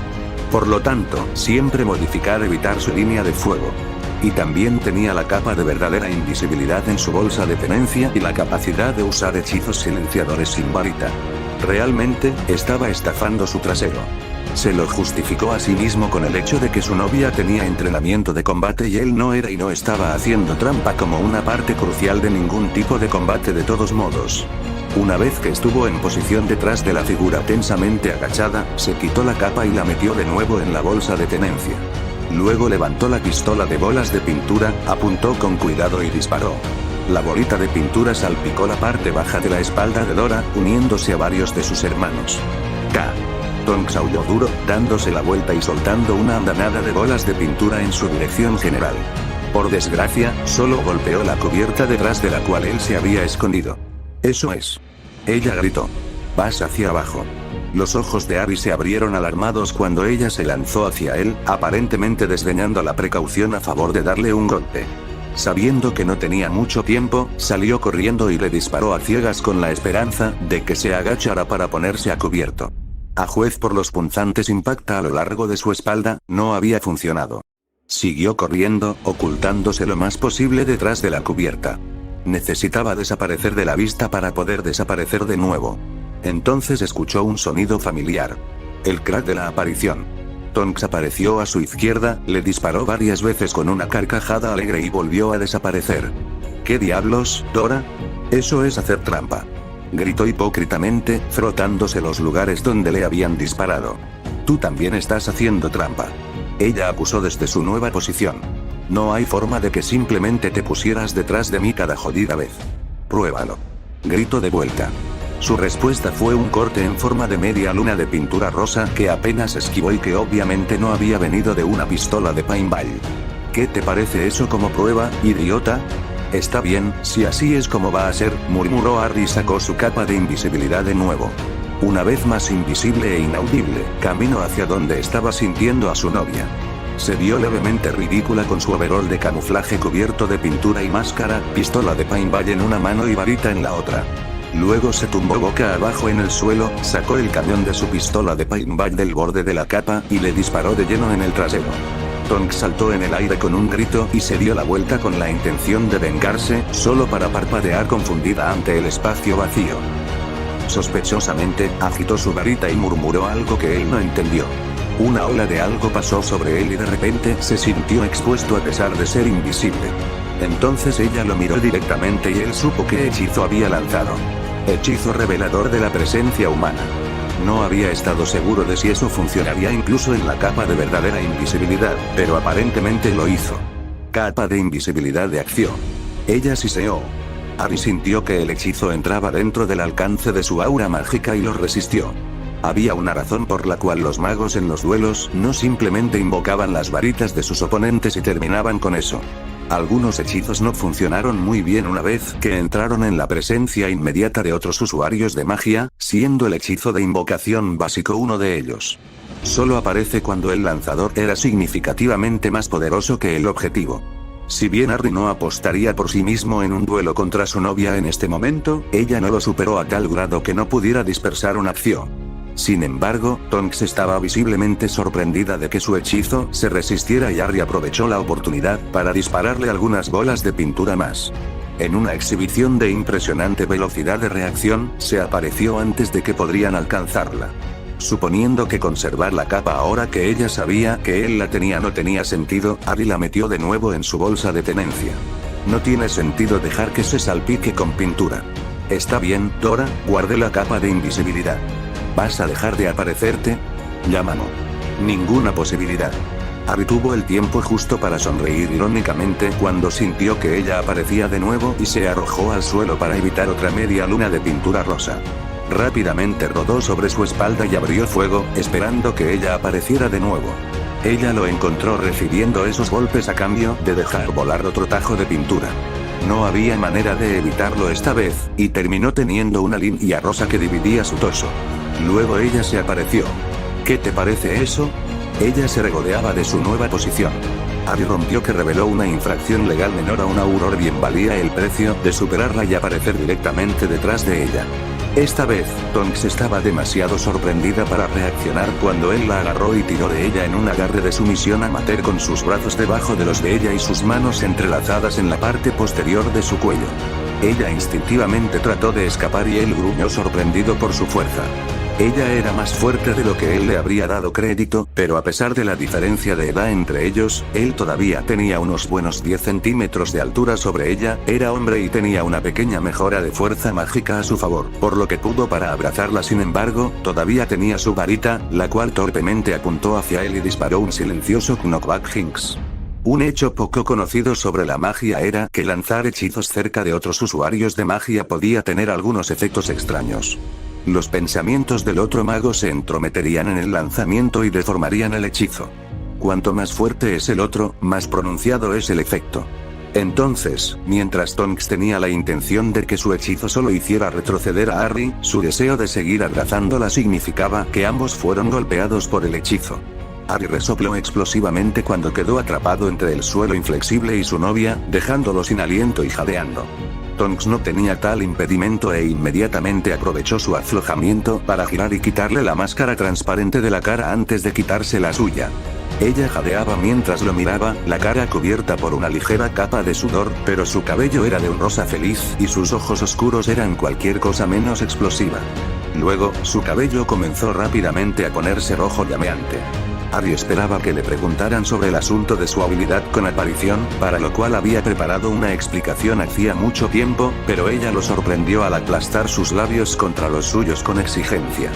Por lo tanto, siempre evitar su línea de fuego. Y también tenía la capa de verdadera invisibilidad en su bolsa de tenencia y la capacidad de usar hechizos silenciadores sin varita. Realmente, estaba estafando su trasero. Se lo justificó a sí mismo con el hecho de que su novia tenía entrenamiento de combate y él no era y no estaba haciendo trampa como una parte crucial de ningún tipo de combate de todos modos. Una vez que estuvo en posición detrás de la figura tensamente agachada, se quitó la capa y la metió de nuevo en la bolsa de tenencia. Luego levantó la pistola de bolas de pintura, apuntó con cuidado y disparó. La bolita de pintura salpicó la parte baja de la espalda de Dora, uniéndose a varios de sus hermanos. K. Tonks aulló duro, dándose la vuelta y soltando una andanada de bolas de pintura en su dirección general. Por desgracia, solo golpeó la cubierta detrás de la cual él se había escondido. Eso es. Ella gritó. Vas hacia abajo. Los ojos de Ari se abrieron alarmados cuando ella se lanzó hacia él, aparentemente desdeñando la precaución a favor de darle un golpe. Sabiendo que no tenía mucho tiempo, salió corriendo y le disparó a ciegas con la esperanza de que se agachara para ponerse a cubierto. A juez por los punzantes impactos a lo largo de su espalda, no había funcionado. Siguió corriendo, ocultándose lo más posible detrás de la cubierta. Necesitaba desaparecer de la vista para poder desaparecer de nuevo. Entonces escuchó un sonido familiar. El crack de la aparición. Tonks apareció a su izquierda, le disparó varias veces con una carcajada alegre y volvió a desaparecer. ¿Qué diablos, Dora? Eso es hacer trampa. Gritó hipócritamente, frotándose los lugares donde le habían disparado. Tú también estás haciendo trampa. Ella acusó desde su nueva posición. No hay forma de que simplemente te pusieras detrás de mí cada jodida vez. Pruébalo. Gritó de vuelta. Su respuesta fue un corte en forma de media luna de pintura rosa que apenas esquivó y que obviamente no había venido de una pistola de paintball. ¿Qué te parece eso como prueba, idiota? Está bien, si así es como va a ser, murmuró Harry y sacó su capa de invisibilidad de nuevo. Una vez más invisible e inaudible, caminó hacia donde estaba sintiendo a su novia. Se vio levemente ridícula con su overol de camuflaje cubierto de pintura y máscara, pistola de paintball en una mano y varita en la otra. Luego se tumbó boca abajo en el suelo, sacó el cañón de su pistola de paintball del borde de la capa y le disparó de lleno en el trasero. Tonks saltó en el aire con un grito y se dio la vuelta con la intención de vengarse, solo para parpadear confundida ante el espacio vacío. Sospechosamente, agitó su varita y murmuró algo que él no entendió. Una ola de algo pasó sobre él y de repente se sintió expuesto a pesar de ser invisible. Entonces ella lo miró directamente y él supo qué hechizo había lanzado. Hechizo revelador de la presencia humana. No había estado seguro de si eso funcionaría incluso en la capa de verdadera invisibilidad, pero aparentemente lo hizo. Capa de invisibilidad de acción. Ella siseó. Harry sintió que el hechizo entraba dentro del alcance de su aura mágica y lo resistió. Había una razón por la cual los magos en los duelos no simplemente invocaban las varitas de sus oponentes y terminaban con eso. Algunos hechizos no funcionaron muy bien una vez que entraron en la presencia inmediata de otros usuarios de magia, siendo el hechizo de invocación básico uno de ellos. Solo aparece cuando el lanzador era significativamente más poderoso que el objetivo. Si bien Harry no apostaría por sí mismo en un duelo contra su novia en este momento, ella no lo superó a tal grado que no pudiera dispersar una acción. Sin embargo, Tonks estaba visiblemente sorprendida de que su hechizo se resistiera y Harry aprovechó la oportunidad para dispararle algunas bolas de pintura más. En una exhibición de impresionante velocidad de reacción, se apareció antes de que podrían alcanzarla. Suponiendo que conservar la capa ahora que ella sabía que él la tenía no tenía sentido, Harry la metió de nuevo en su bolsa de tenencia. No tiene sentido dejar que se salpique con pintura. Está bien, Dora, guardé la capa de invisibilidad. ¿Vas a dejar de aparecerte? Llamó. Ninguna posibilidad. Harry tuvo el tiempo justo para sonreír irónicamente cuando sintió que ella aparecía de nuevo y se arrojó al suelo para evitar otra media luna de pintura rosa. Rápidamente rodó sobre su espalda y abrió fuego, esperando que ella apareciera de nuevo. Ella lo encontró recibiendo esos golpes a cambio de dejar volar otro tajo de pintura. No había manera de evitarlo esta vez, y terminó teniendo una línea rosa que dividía su torso. Luego ella se apareció. ¿Qué te parece eso? Ella se regodeaba de su nueva posición. Harry rompió que reveló una infracción legal menor a un auror bien valía el precio de superarla y aparecer directamente detrás de ella. Esta vez, Tonks estaba demasiado sorprendida para reaccionar cuando él la agarró y tiró de ella en un agarre de sumisión amateur con sus brazos debajo de los de ella y sus manos entrelazadas en la parte posterior de su cuello. Ella instintivamente trató de escapar y él gruñó sorprendido por su fuerza. Ella era más fuerte de lo que él le habría dado crédito, pero a pesar de la diferencia de edad entre ellos, él todavía tenía unos buenos 10 centímetros de altura sobre ella, era hombre y tenía una pequeña mejora de fuerza mágica a su favor, por lo que pudo para abrazarla. Sin embargo, todavía tenía su varita, la cual torpemente apuntó hacia él y disparó un silencioso knockback Jinx. Un hecho poco conocido sobre la magia era que lanzar hechizos cerca de otros usuarios de magia podía tener algunos efectos extraños. Los pensamientos del otro mago se entrometerían en el lanzamiento y deformarían el hechizo. Cuanto más fuerte es el otro, más pronunciado es el efecto. Entonces, mientras Tonks tenía la intención de que su hechizo solo hiciera retroceder a Harry, su deseo de seguir abrazándola significaba que ambos fueron golpeados por el hechizo. Harry resopló explosivamente cuando quedó atrapado entre el suelo inflexible y su novia, dejándolo sin aliento y jadeando. Tonks no tenía tal impedimento e inmediatamente aprovechó su aflojamiento para girar y quitarle la máscara transparente de la cara antes de quitarse la suya. Ella jadeaba mientras lo miraba, la cara cubierta por una ligera capa de sudor, pero su cabello era de un rosa feliz y sus ojos oscuros eran cualquier cosa menos explosiva. Luego, su cabello comenzó rápidamente a ponerse rojo llameante. Harry esperaba que le preguntaran sobre el asunto de su habilidad con aparición, para lo cual había preparado una explicación hacía mucho tiempo, pero ella lo sorprendió al aplastar sus labios contra los suyos con exigencia.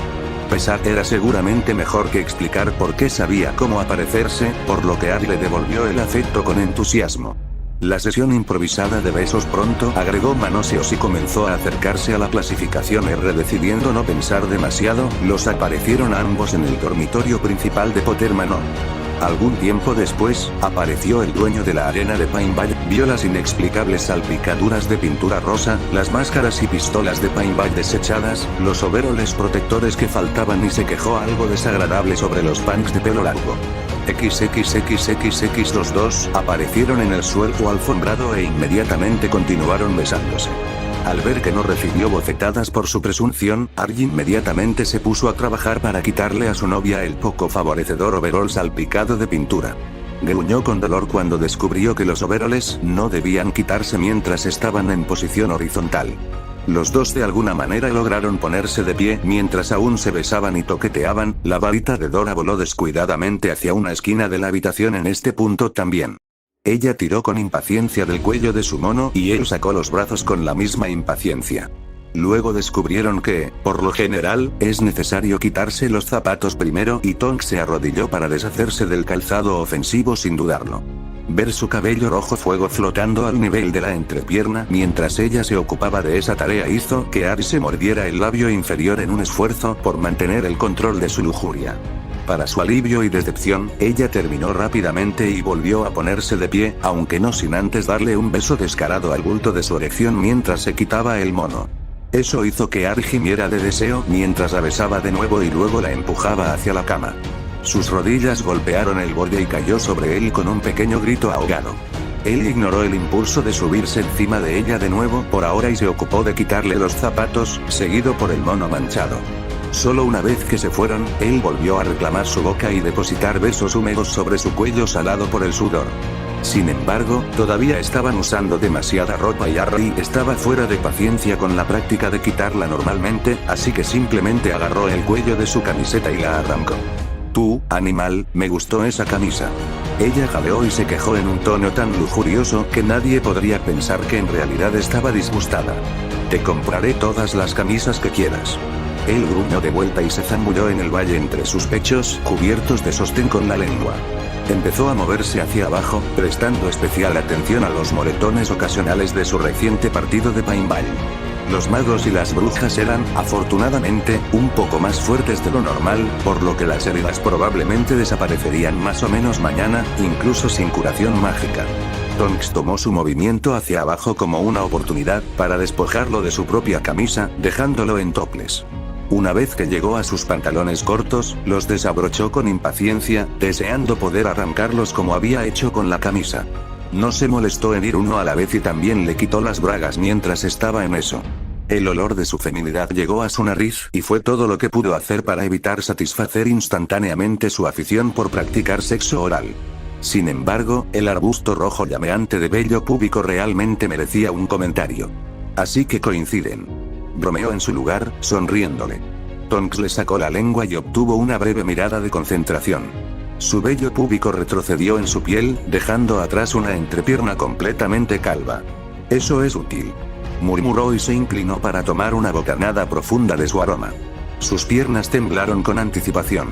Pesar era seguramente mejor que explicar por qué sabía cómo aparecerse, por lo que Harry le devolvió el afecto con entusiasmo. La sesión improvisada de besos pronto agregó manoseos y comenzó a acercarse a la clasificación R. Decidiendo no pensar demasiado, los aparecieron ambos en el dormitorio principal de Potter Manor. Algún tiempo después, apareció el dueño de la arena de Paintball, vio las inexplicables salpicaduras de pintura rosa, las máscaras y pistolas de Paintball desechadas, los overoles protectores que faltaban y se quejó algo desagradable sobre los punks de pelo largo. XXXXX los dos aparecieron en el suelo alfombrado e inmediatamente continuaron besándose. Al ver que no recibió bofetadas por su presunción, Harry inmediatamente se puso a trabajar para quitarle a su novia el poco favorecedor overol salpicado de pintura. Gruñó con dolor cuando descubrió que los overoles no debían quitarse mientras estaban en posición horizontal. Los dos de alguna manera lograron ponerse de pie mientras aún se besaban y toqueteaban. La varita de Dora voló descuidadamente hacia una esquina de la habitación en este punto también. Ella tiró con impaciencia del cuello de su mono y él sacó los brazos con la misma impaciencia. Luego descubrieron que, por lo general, es necesario quitarse los zapatos primero y Tonks se arrodilló para deshacerse del calzado ofensivo sin dudarlo. Ver su cabello rojo fuego flotando al nivel de la entrepierna mientras ella se ocupaba de esa tarea hizo que Harry se mordiera el labio inferior en un esfuerzo por mantener el control de su lujuria. Para su alivio y decepción, ella terminó rápidamente y volvió a ponerse de pie, aunque no sin antes darle un beso descarado al bulto de su erección mientras se quitaba el mono. Eso hizo que Harry gimiera de deseo mientras la besaba de nuevo y luego la empujaba hacia la cama. Sus rodillas golpearon el borde y cayó sobre él con un pequeño grito ahogado. Él ignoró el impulso de subirse encima de ella de nuevo por ahora y se ocupó de quitarle los zapatos, seguido por el mono manchado. Solo una vez que se fueron, él volvió a reclamar su boca y depositar besos húmedos sobre su cuello salado por el sudor. Sin embargo, todavía estaban usando demasiada ropa y Harry estaba fuera de paciencia con la práctica de quitarla normalmente, así que simplemente agarró el cuello de su camiseta y la arrancó. Tú, animal, me gustó esa camisa. Ella jadeó y se quejó en un tono tan lujurioso que nadie podría pensar que en realidad estaba disgustada. Te compraré todas las camisas que quieras. Él gruñó de vuelta y se zambulló en el valle entre sus pechos, cubiertos de sostén con la lengua. Empezó a moverse hacia abajo, prestando especial atención a los moretones ocasionales de su reciente partido de paintball. Los magos y las brujas eran, afortunadamente, un poco más fuertes de lo normal, por lo que las heridas probablemente desaparecerían más o menos mañana, incluso sin curación mágica. Tonks tomó su movimiento hacia abajo como una oportunidad para despojarlo de su propia camisa, dejándolo en topless. Una vez que llegó a sus pantalones cortos, los desabrochó con impaciencia, deseando poder arrancarlos como había hecho con la camisa. No se molestó en ir uno a la vez y también le quitó las bragas mientras estaba en eso. El olor de su feminidad llegó a su nariz y fue todo lo que pudo hacer para evitar satisfacer instantáneamente su afición por practicar sexo oral. Sin embargo, el arbusto rojo llameante de vello púbico realmente merecía un comentario. Así que coinciden. Bromeó en su lugar, sonriéndole. Tonks le sacó la lengua y obtuvo una breve mirada de concentración. Su vello púbico retrocedió en su piel, dejando atrás una entrepierna completamente calva. Eso es útil. Murmuró y se inclinó para tomar una bocanada profunda de su aroma. Sus piernas temblaron con anticipación.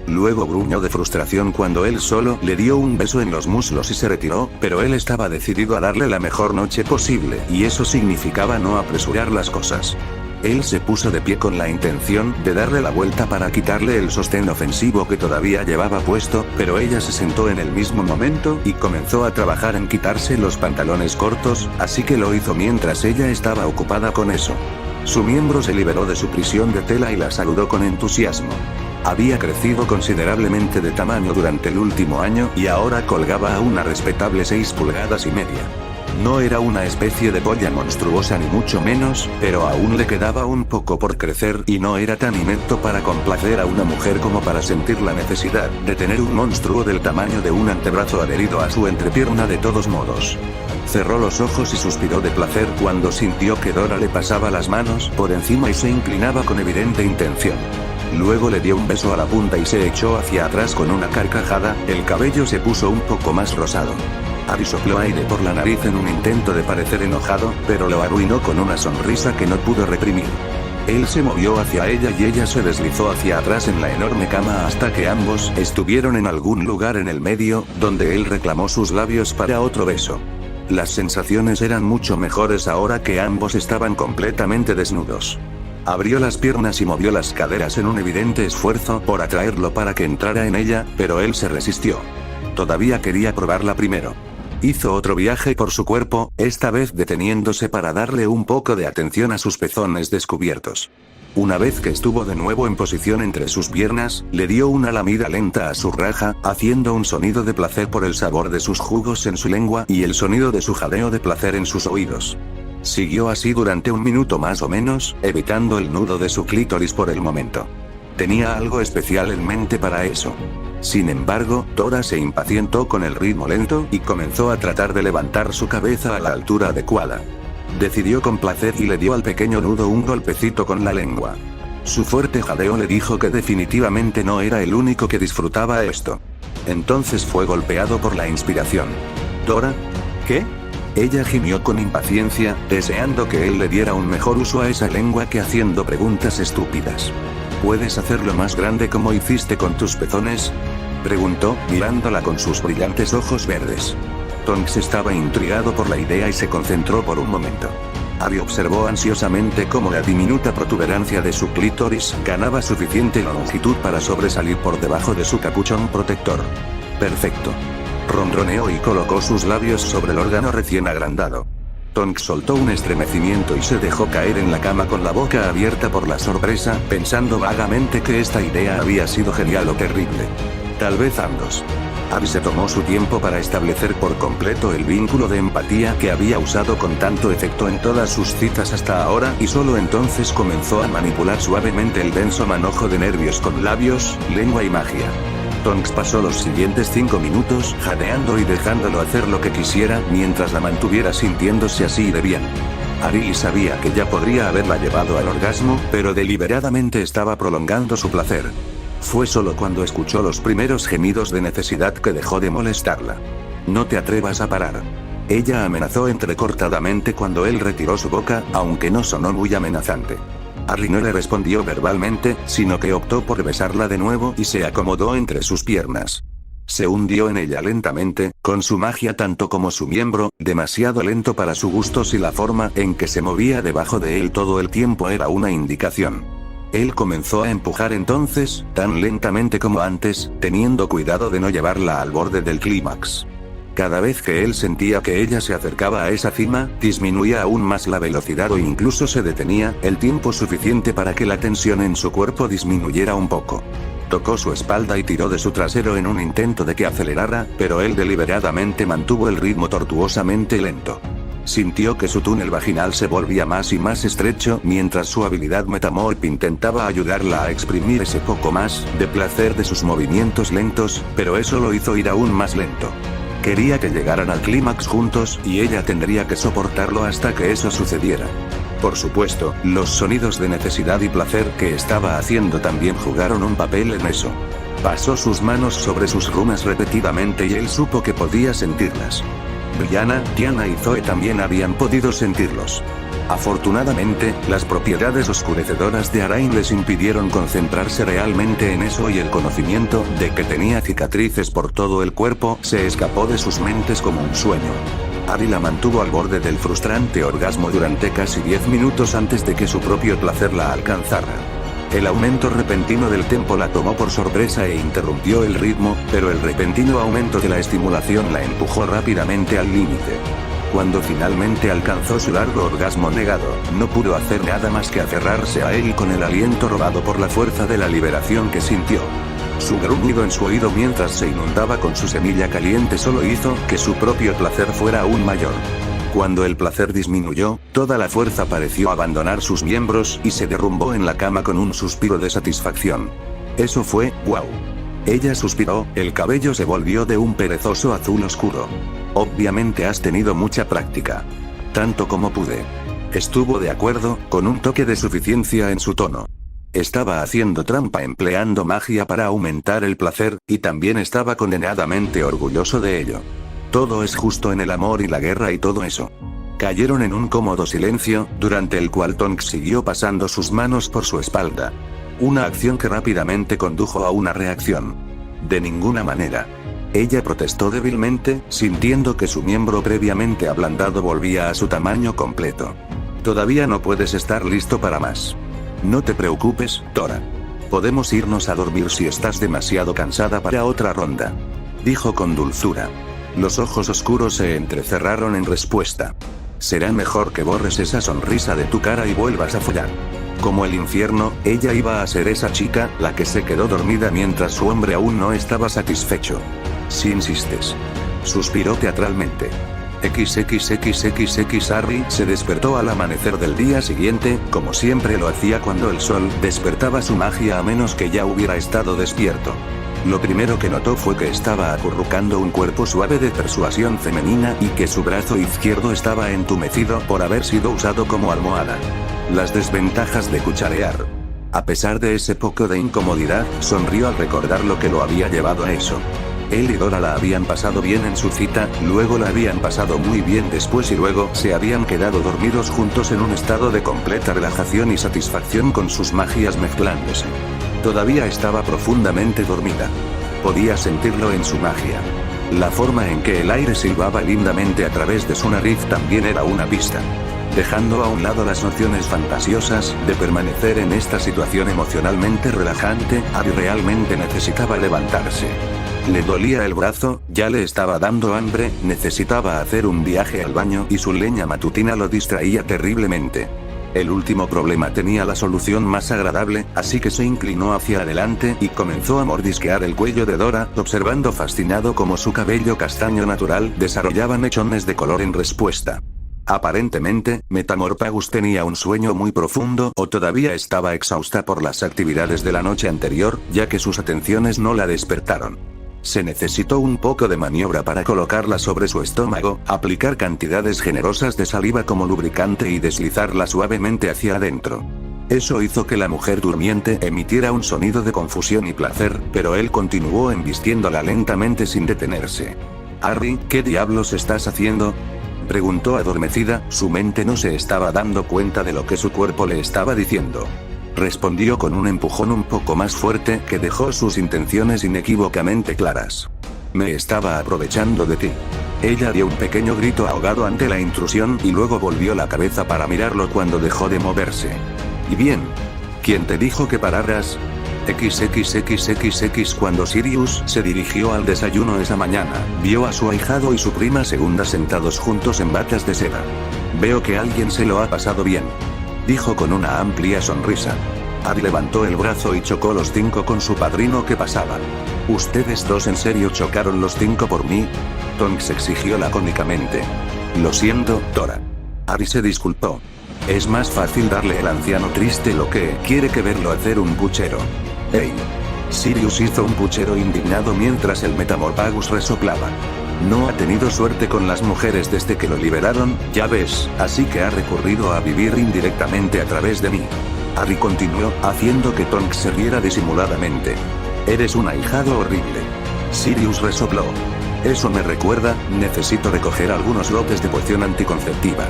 Luego gruñó de frustración cuando él solo le dio un beso en los muslos y se retiró, pero él estaba decidido a darle la mejor noche posible, y eso significaba no apresurar las cosas. Él se puso de pie con la intención de darle la vuelta para quitarle el sostén ofensivo que todavía llevaba puesto, pero ella se sentó en el mismo momento y comenzó a trabajar en quitarse los pantalones cortos, así que lo hizo mientras ella estaba ocupada con eso. Su miembro se liberó de su prisión de tela y la saludó con entusiasmo. Había crecido considerablemente de tamaño durante el último año y ahora colgaba a una respetable 6 pulgadas y media. No era una especie de polla monstruosa ni mucho menos, pero aún le quedaba un poco por crecer y no era tan inepto para complacer a una mujer como para sentir la necesidad de tener un monstruo del tamaño de un antebrazo adherido a su entrepierna de todos modos. Cerró los ojos y suspiró de placer cuando sintió que Dora le pasaba las manos por encima y se inclinaba con evidente intención. Luego le dio un beso a la punta y se echó hacia atrás con una carcajada, el cabello se puso un poco más rosado. Ari sopló aire por la nariz en un intento de parecer enojado, pero lo arruinó con una sonrisa que no pudo reprimir. Él se movió hacia ella y ella se deslizó hacia atrás en la enorme cama hasta que ambos estuvieron en algún lugar en el medio, donde él reclamó sus labios para otro beso. Las sensaciones eran mucho mejores ahora que ambos estaban completamente desnudos. Abrió las piernas y movió las caderas en un evidente esfuerzo por atraerlo para que entrara en ella, pero él se resistió. Todavía quería probarla primero. Hizo otro viaje por su cuerpo, esta vez deteniéndose para darle un poco de atención a sus pezones descubiertos. Una vez que estuvo de nuevo en posición entre sus piernas, le dio una lamida lenta a su raja, haciendo un sonido de placer por el sabor de sus jugos en su lengua y el sonido de su jadeo de placer en sus oídos. Siguió así durante 1 minuto más o menos, evitando el nudo de su clítoris por el momento. Tenía algo especial en mente para eso. Sin embargo, Dora se impacientó con el ritmo lento y comenzó a tratar de levantar su cabeza a la altura adecuada. Decidió complacer y le dio al pequeño nudo un golpecito con la lengua. Su fuerte jadeo le dijo que definitivamente no era el único que disfrutaba esto. Entonces fue golpeado por la inspiración. ¿Dora? ¿Qué? Ella gimió con impaciencia, deseando que él le diera un mejor uso a esa lengua que haciendo preguntas estúpidas. ¿Puedes hacerlo más grande como hiciste con tus pezones?, preguntó, mirándola con sus brillantes ojos verdes. Tonks estaba intrigado por la idea y se concentró por un momento. Ari observó ansiosamente cómo la diminuta protuberancia de su clítoris ganaba suficiente longitud para sobresalir por debajo de su capuchón protector. Perfecto. Ronroneó y colocó sus labios sobre el órgano recién agrandado. Tonks soltó un estremecimiento y se dejó caer en la cama con la boca abierta por la sorpresa, pensando vagamente que esta idea había sido genial o terrible. Tal vez ambos. Abby se tomó su tiempo para establecer por completo el vínculo de empatía que había usado con tanto efecto en todas sus citas hasta ahora y solo entonces comenzó a manipular suavemente el denso manojo de nervios con labios, lengua y magia. Tonks pasó los siguientes 5 minutos jadeando y dejándolo hacer lo que quisiera mientras la mantuviera sintiéndose así de bien. Ari sabía que ya podría haberla llevado al orgasmo, pero deliberadamente estaba prolongando su placer. Fue solo cuando escuchó los primeros gemidos de necesidad que dejó de molestarla. No te atrevas a parar. Ella amenazó entrecortadamente cuando él retiró su boca, aunque no sonó muy amenazante. Ari no le respondió verbalmente, sino que optó por besarla de nuevo y se acomodó entre sus piernas. Se hundió en ella lentamente, con su magia tanto como su miembro, demasiado lento para su gusto si la forma en que se movía debajo de él todo el tiempo era una indicación. Él comenzó a empujar entonces, tan lentamente como antes, teniendo cuidado de no llevarla al borde del clímax. Cada vez que él sentía que ella se acercaba a esa cima, disminuía aún más la velocidad o incluso se detenía, el tiempo suficiente para que la tensión en su cuerpo disminuyera un poco. Tocó su espalda y tiró de su trasero en un intento de que acelerara, pero él deliberadamente mantuvo el ritmo tortuosamente lento. Sintió que su túnel vaginal se volvía más y más estrecho mientras su habilidad Metamorph intentaba ayudarla a exprimir ese poco más de placer de sus movimientos lentos, pero eso lo hizo ir aún más lento. Quería que llegaran al clímax juntos y ella tendría que soportarlo hasta que eso sucediera. Por supuesto, los sonidos de necesidad y placer que estaba haciendo también jugaron un papel en eso. Pasó sus manos sobre sus rumas repetidamente y él supo que podía sentirlas. Brianna, Tiana y Zoe también habían podido sentirlos. Afortunadamente, las propiedades oscurecedoras de Arain les impidieron concentrarse realmente en eso y el conocimiento de que tenía cicatrices por todo el cuerpo se escapó de sus mentes como un sueño. Ari la mantuvo al borde del frustrante orgasmo durante casi 10 minutos antes de que su propio placer la alcanzara. El aumento repentino del tempo la tomó por sorpresa e interrumpió el ritmo, pero el repentino aumento de la estimulación la empujó rápidamente al límite. Cuando finalmente alcanzó su largo orgasmo negado, no pudo hacer nada más que aferrarse a él con el aliento robado por la fuerza de la liberación que sintió. Su gruñido en su oído mientras se inundaba con su semilla caliente solo hizo que su propio placer fuera aún mayor. Cuando el placer disminuyó, toda la fuerza pareció abandonar sus miembros y se derrumbó en la cama con un suspiro de satisfacción. Eso fue, wow. Ella suspiró, el cabello se volvió de un perezoso azul oscuro. Obviamente has tenido mucha práctica. Tanto como pude. Estuvo de acuerdo, con un toque de suficiencia en su tono. Estaba haciendo trampa empleando magia para aumentar el placer, y también estaba condenadamente orgulloso de ello. Todo es justo en el amor y la guerra y todo eso. Cayeron en un cómodo silencio, durante el cual Tonks siguió pasando sus manos por su espalda. Una acción que rápidamente condujo a una reacción. De ninguna manera. Ella protestó débilmente, sintiendo que su miembro previamente ablandado volvía a su tamaño completo. Todavía no puedes estar listo para más. No te preocupes, Tora. Podemos irnos a dormir si estás demasiado cansada para otra ronda. Dijo con dulzura. Los ojos oscuros se entrecerraron en respuesta. Será mejor que borres esa sonrisa de tu cara y vuelvas a follar. Como el infierno, ella iba a ser esa chica, la que se quedó dormida mientras su hombre aún no estaba satisfecho. Si insistes. Suspiró teatralmente. XXXXX Harry se despertó al amanecer del día siguiente, como siempre lo hacía cuando el sol despertaba su magia a menos que ya hubiera estado despierto. Lo primero que notó fue que estaba acurrucando un cuerpo suave de persuasión femenina y que su brazo izquierdo estaba entumecido por haber sido usado como almohada. Las desventajas de cucharear. A pesar de ese poco de incomodidad, sonrió al recordar lo que lo había llevado a eso. Él y Dora la habían pasado bien en su cita, luego la habían pasado muy bien después y luego se habían quedado dormidos juntos en un estado de completa relajación y satisfacción con sus magias mezclándose. Todavía estaba profundamente dormida. Podía sentirlo en su magia. La forma en que el aire silbaba lindamente a través de su nariz también era una pista. Dejando a un lado las nociones fantasiosas de permanecer en esta situación emocionalmente relajante, Ari realmente necesitaba levantarse. Le dolía el brazo, ya le estaba dando hambre, necesitaba hacer un viaje al baño y su leña matutina lo distraía terriblemente. El último problema tenía la solución más agradable, así que se inclinó hacia adelante y comenzó a mordisquear el cuello de Dora, observando fascinado cómo su cabello castaño natural desarrollaba mechones de color en respuesta. Aparentemente, Metamorphagus tenía un sueño muy profundo o todavía estaba exhausta por las actividades de la noche anterior, ya que sus atenciones no la despertaron. Se necesitó un poco de maniobra para colocarla sobre su estómago, aplicar cantidades generosas de saliva como lubricante y deslizarla suavemente hacia adentro. Eso hizo que la mujer durmiente emitiera un sonido de confusión y placer, pero él continuó embistiéndola lentamente sin detenerse. «Harry, ¿qué diablos estás haciendo?», preguntó adormecida, su mente no se estaba dando cuenta de lo que su cuerpo le estaba diciendo. Respondió con un empujón un poco más fuerte que dejó sus intenciones inequívocamente claras. «Me estaba aprovechando de ti». Ella dio un pequeño grito ahogado ante la intrusión y luego volvió la cabeza para mirarlo cuando dejó de moverse. «¿Y bien? ¿Quién te dijo que pararas?». XXXXX Cuando Sirius se dirigió al desayuno esa mañana, vio a su ahijado y su prima segunda sentados juntos en batas de seda. «Veo que alguien se lo ha pasado bien», dijo con una amplia sonrisa. Harry levantó el brazo y chocó los 5 con su padrino que pasaba. «¿Ustedes dos en serio chocaron los 5 por mí?», Tonks exigió lacónicamente. «Lo siento, Tora». Harry se disculpó. Es más fácil darle al anciano triste lo que quiere que verlo hacer un puchero. «Hey». Sirius hizo un puchero indignado mientras el Metamorphagus resoplaba. «No ha tenido suerte con las mujeres desde que lo liberaron, ya ves, así que ha recurrido a vivir indirectamente a través de mí». Harry continuó, haciendo que Tonks se riera disimuladamente. «Eres un ahijado horrible». Sirius resopló. «Eso me recuerda, necesito recoger algunos lotes de poción anticonceptiva».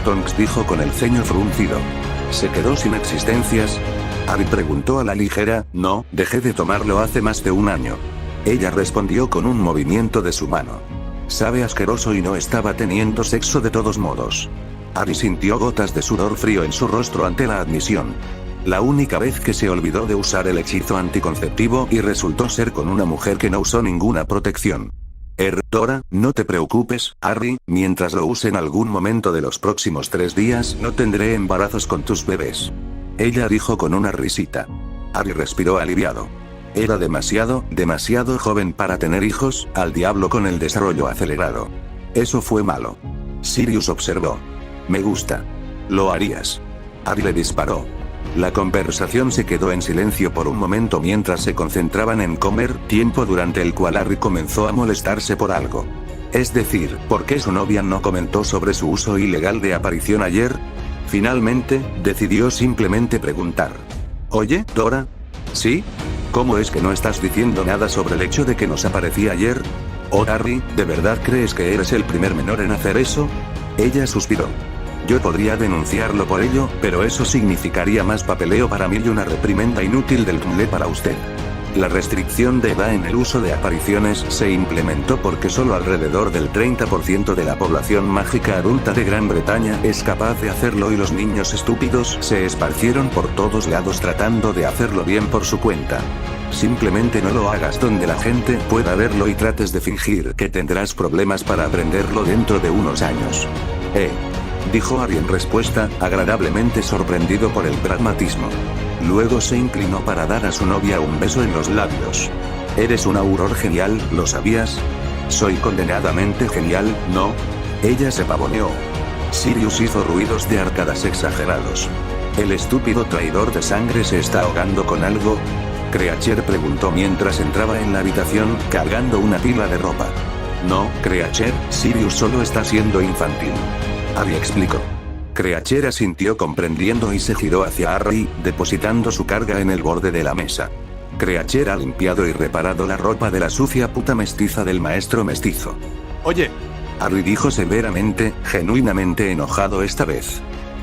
Tonks dijo con el ceño fruncido. «¿Se quedó sin existencias?». Harry preguntó a la ligera. «No, dejé de tomarlo hace más de un año». Ella respondió con un movimiento de su mano. Sabe asqueroso y no estaba teniendo sexo de todos modos. Harry sintió gotas de sudor frío en su rostro ante la admisión. La única vez que se olvidó de usar el hechizo anticonceptivo y resultó ser con una mujer que no usó ninguna protección. Dora, no te preocupes, Harry, mientras lo use en algún momento de los próximos 3 días no tendré embarazos con tus bebés. Ella dijo con una risita. Harry respiró aliviado. Era demasiado joven para tener hijos, al diablo con el desarrollo acelerado. Eso fue malo. Sirius observó. Me gusta. Lo harías. Harry le disparó. La conversación se quedó en silencio por un momento mientras se concentraban en comer, tiempo durante el cual Harry comenzó a molestarse por algo. Es decir, ¿por qué su novia no comentó sobre su uso ilegal de aparición ayer? Finalmente, decidió simplemente preguntar. Oye, Dora. ¿Sí? ¿Cómo es que no estás diciendo nada sobre el hecho de que nos aparecía ayer? Oh Harry, ¿de verdad crees que eres el primer menor en hacer eso? Ella suspiró. Yo podría denunciarlo por ello, pero eso significaría más papeleo para mí y una reprimenda inútil del CNLE para usted. La restricción de edad en el uso de apariciones se implementó porque solo alrededor del 30% de la población mágica adulta de Gran Bretaña es capaz de hacerlo y los niños estúpidos se esparcieron por todos lados tratando de hacerlo bien por su cuenta. Simplemente no lo hagas donde la gente pueda verlo y trates de fingir que tendrás problemas para aprenderlo dentro de unos años. Dijo Harry en respuesta, agradablemente sorprendido por el pragmatismo. Luego se inclinó para dar a su novia un beso en los labios. Eres un auror genial, ¿lo sabías? Soy condenadamente genial, ¿no? Ella se pavoneó. Sirius hizo ruidos de arcadas exagerados. ¿El estúpido traidor de sangre se está ahogando con algo? Creacher preguntó mientras entraba en la habitación, cargando una pila de ropa. No, Creacher, Sirius solo está siendo infantil. Harry explicó. Creacher asintió comprendiendo y se giró hacia Harry, depositando su carga en el borde de la mesa. Creacher ha limpiado y reparado la ropa de la sucia puta mestiza del maestro mestizo. Oye. Harry dijo severamente, genuinamente enojado esta vez.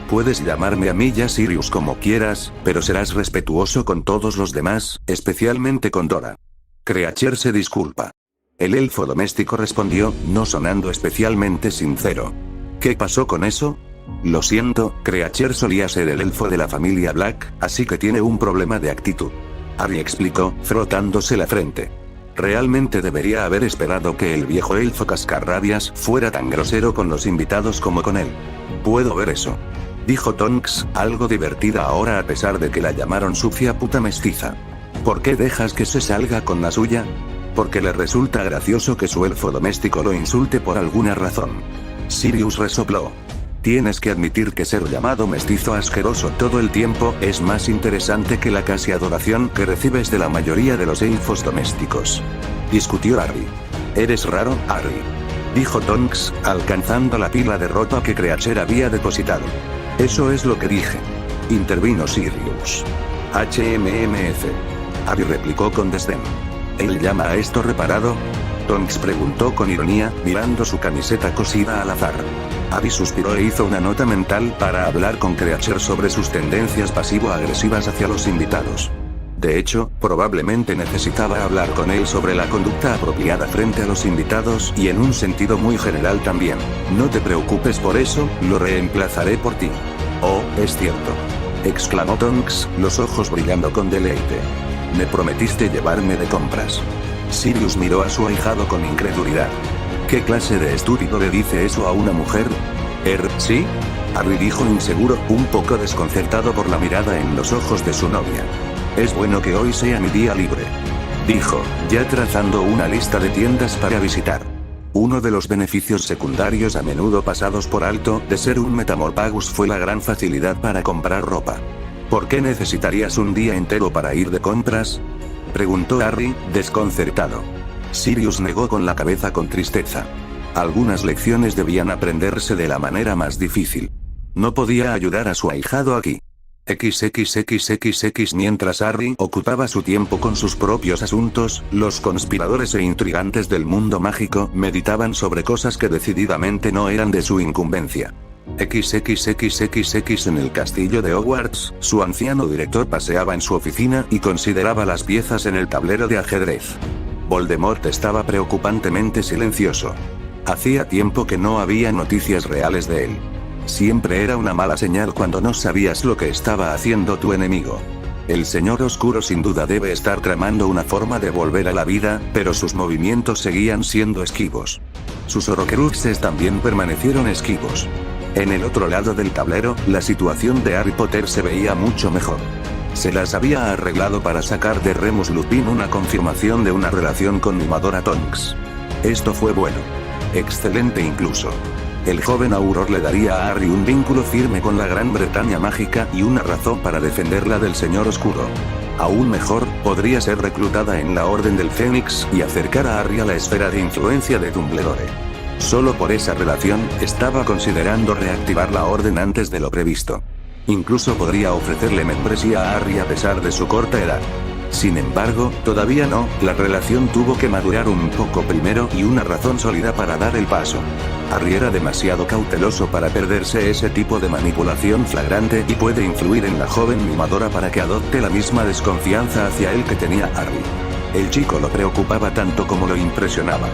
Puedes llamarme a mí y a Sirius como quieras, pero serás respetuoso con todos los demás, especialmente con Dora. Creacher se disculpa. El elfo doméstico respondió, no sonando especialmente sincero. ¿Qué pasó con eso? Lo siento, Creacher solía ser el elfo de la familia Black, así que tiene un problema de actitud. Harry explicó, frotándose la frente. Realmente debería haber esperado que el viejo elfo cascarrabias fuera tan grosero con los invitados como con él. Puedo ver eso. Dijo Tonks, algo divertida ahora a pesar de que la llamaron sucia puta mestiza. ¿Por qué dejas que se salga con la suya? Porque le resulta gracioso que su elfo doméstico lo insulte por alguna razón. Sirius resopló. Tienes que admitir que ser llamado mestizo asqueroso todo el tiempo es más interesante que la casi adoración que recibes de la mayoría de los elfos domésticos. Discutió Harry. Eres raro, Harry. Dijo Tonks, alcanzando la pila de ropa que Creacher había depositado. Eso es lo que dije. Intervino Sirius. HMMF. Harry replicó con desdén. ¿Él llama a esto reparado? Tonks preguntó con ironía, mirando su camiseta cosida al azar. Harry suspiró e hizo una nota mental para hablar con Creacher sobre sus tendencias pasivo-agresivas hacia los invitados. De hecho, probablemente necesitaba hablar con él sobre la conducta apropiada frente a los invitados y en un sentido muy general también. No te preocupes por eso, lo reemplazaré por ti. Oh, es cierto. Exclamó Tonks, los ojos brillando con deleite. Me prometiste llevarme de compras. Sirius miró a su ahijado con incredulidad. ¿Qué clase de estúpido le dice eso a una mujer? ¿Sí? Harry dijo inseguro, un poco desconcertado por la mirada en los ojos de su novia. Es bueno que hoy sea mi día libre. Dijo, ya trazando una lista de tiendas para visitar. Uno de los beneficios secundarios a menudo pasados por alto de ser un Metamorphagus fue la gran facilidad para comprar ropa. ¿Por qué necesitarías un día entero para ir de compras? Preguntó Harry, desconcertado. Sirius negó con la cabeza con tristeza. Algunas lecciones debían aprenderse de la manera más difícil. No podía ayudar a su ahijado aquí. XXXXX. Mientras Harry ocupaba su tiempo con sus propios asuntos, los conspiradores e intrigantes del mundo mágico meditaban sobre cosas que decididamente no eran de su incumbencia. XXXXX. En el castillo de Hogwarts, su anciano director paseaba en su oficina y consideraba las piezas en el tablero de ajedrez. Voldemort estaba preocupantemente silencioso. Hacía tiempo que no había noticias reales de él. Siempre era una mala señal cuando no sabías lo que estaba haciendo tu enemigo. El Señor Oscuro sin duda debe estar tramando una forma de volver a la vida, pero sus movimientos seguían siendo esquivos. Sus Horcruxes también permanecieron esquivos. En el otro lado del tablero, la situación de Harry Potter se veía mucho mejor. Se las había arreglado para sacar de Remus Lupin una confirmación de una relación con Imadora Tonks. Esto fue bueno. Excelente incluso. El joven Auror le daría a Harry un vínculo firme con la Gran Bretaña mágica y una razón para defenderla del Señor Oscuro. Aún mejor, podría ser reclutada en la Orden del Fénix y acercar a Harry a la esfera de influencia de Dumbledore. Solo por esa relación, estaba considerando reactivar la Orden antes de lo previsto. Incluso podría ofrecerle membresía a Harry a pesar de su corta edad. Sin embargo, todavía no, la relación tuvo que madurar un poco primero y una razón sólida para dar el paso. Harry era demasiado cauteloso para perderse ese tipo de manipulación flagrante y puede influir en la joven mimadora para que adopte la misma desconfianza hacia él que tenía Harry. El chico lo preocupaba tanto como lo impresionaba.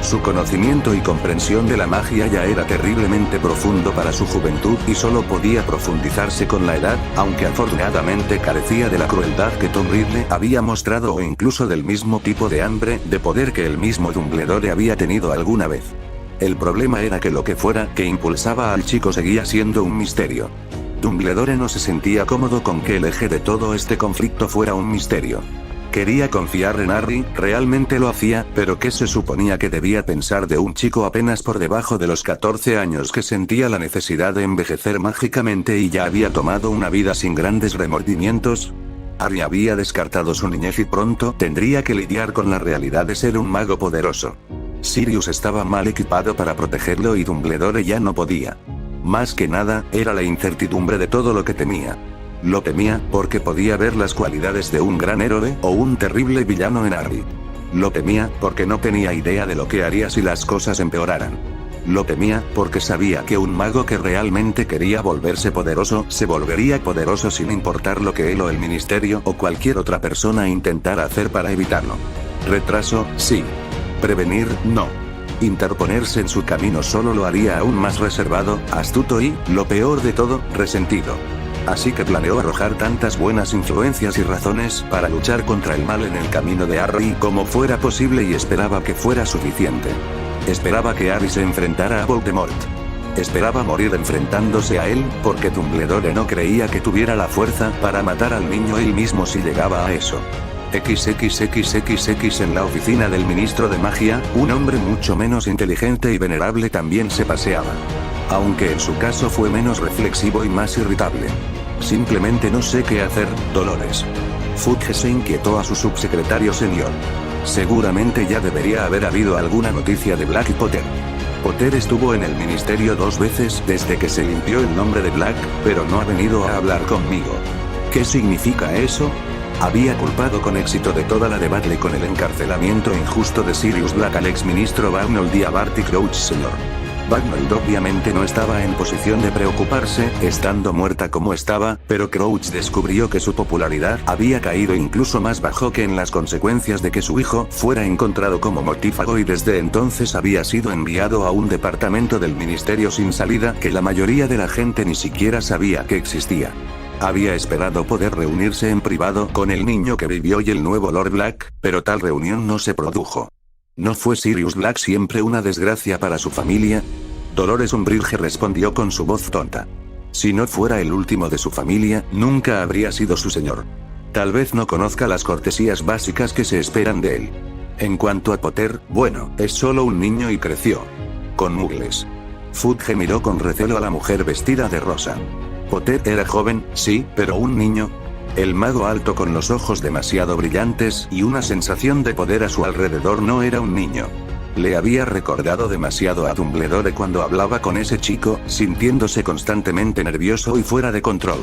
Su conocimiento y comprensión de la magia ya era terriblemente profundo para su juventud y solo podía profundizarse con la edad, aunque afortunadamente carecía de la crueldad que Tom Riddle había mostrado o incluso del mismo tipo de hambre de poder que el mismo Dumbledore había tenido alguna vez. El problema era que lo que fuera que impulsaba al chico seguía siendo un misterio. Dumbledore no se sentía cómodo con que el eje de todo este conflicto fuera un misterio. Quería confiar en Harry, realmente lo hacía, pero ¿qué se suponía que debía pensar de un chico apenas por debajo de los 14 años que sentía la necesidad de envejecer mágicamente y ya había tomado una vida sin grandes remordimientos? Harry había descartado su niñez y pronto tendría que lidiar con la realidad de ser un mago poderoso. Sirius estaba mal equipado para protegerlo y Dumbledore ya no podía. Más que nada, era la incertidumbre de todo lo que temía. Lo temía, porque podía ver las cualidades de un gran héroe o un terrible villano en Harry. Lo temía, porque no tenía idea de lo que haría si las cosas empeoraran. Lo temía, porque sabía que un mago que realmente quería volverse poderoso, se volvería poderoso sin importar lo que él o el ministerio o cualquier otra persona intentara hacer para evitarlo. Retraso, sí. Prevenir, no. Interponerse en su camino solo lo haría aún más reservado, astuto y, lo peor de todo, resentido. Así que planeó arrojar tantas buenas influencias y razones para luchar contra el mal en el camino de Harry como fuera posible y esperaba que fuera suficiente. Esperaba que Harry se enfrentara a Voldemort. Esperaba morir enfrentándose a él, porque Dumbledore no creía que tuviera la fuerza para matar al niño él mismo si llegaba a eso. XXXXX en la oficina del ministro de magia, un hombre mucho menos inteligente y venerable también se paseaba. Aunque en su caso fue menos reflexivo y más irritable. Simplemente no sé qué hacer, Dolores. Fudge se inquietó a su subsecretario senior. Seguramente ya debería haber habido alguna noticia de Black y Potter. Potter estuvo en el ministerio 2 veces desde que se limpió el nombre de Black, pero no ha venido a hablar conmigo. ¿Qué significa eso? Había culpado con éxito de toda la debacle con el encarcelamiento injusto de Sirius Black al exministro Bagnold y a Barty Crouch Sr. Bagnold obviamente no estaba en posición de preocuparse, estando muerta como estaba, pero Crouch descubrió que su popularidad había caído incluso más bajo que en las consecuencias de que su hijo fuera encontrado como mortífago y desde entonces había sido enviado a un departamento del ministerio sin salida que la mayoría de la gente ni siquiera sabía que existía. Había esperado poder reunirse en privado con el niño que vivió y el nuevo Lord Black, pero tal reunión no se produjo. ¿No fue Sirius Black siempre una desgracia para su familia? Dolores Umbridge respondió con su voz tonta. Si no fuera el último de su familia, nunca habría sido su señor. Tal vez no conozca las cortesías básicas que se esperan de él. En cuanto a Potter, bueno, es solo un niño y creció con muggles. Fudge miró con recelo a la mujer vestida de rosa. Potter era joven, sí, pero un niño. El mago alto con los ojos demasiado brillantes y una sensación de poder a su alrededor no era un niño. Le había recordado demasiado a Dumbledore cuando hablaba con ese chico, sintiéndose constantemente nervioso y fuera de control.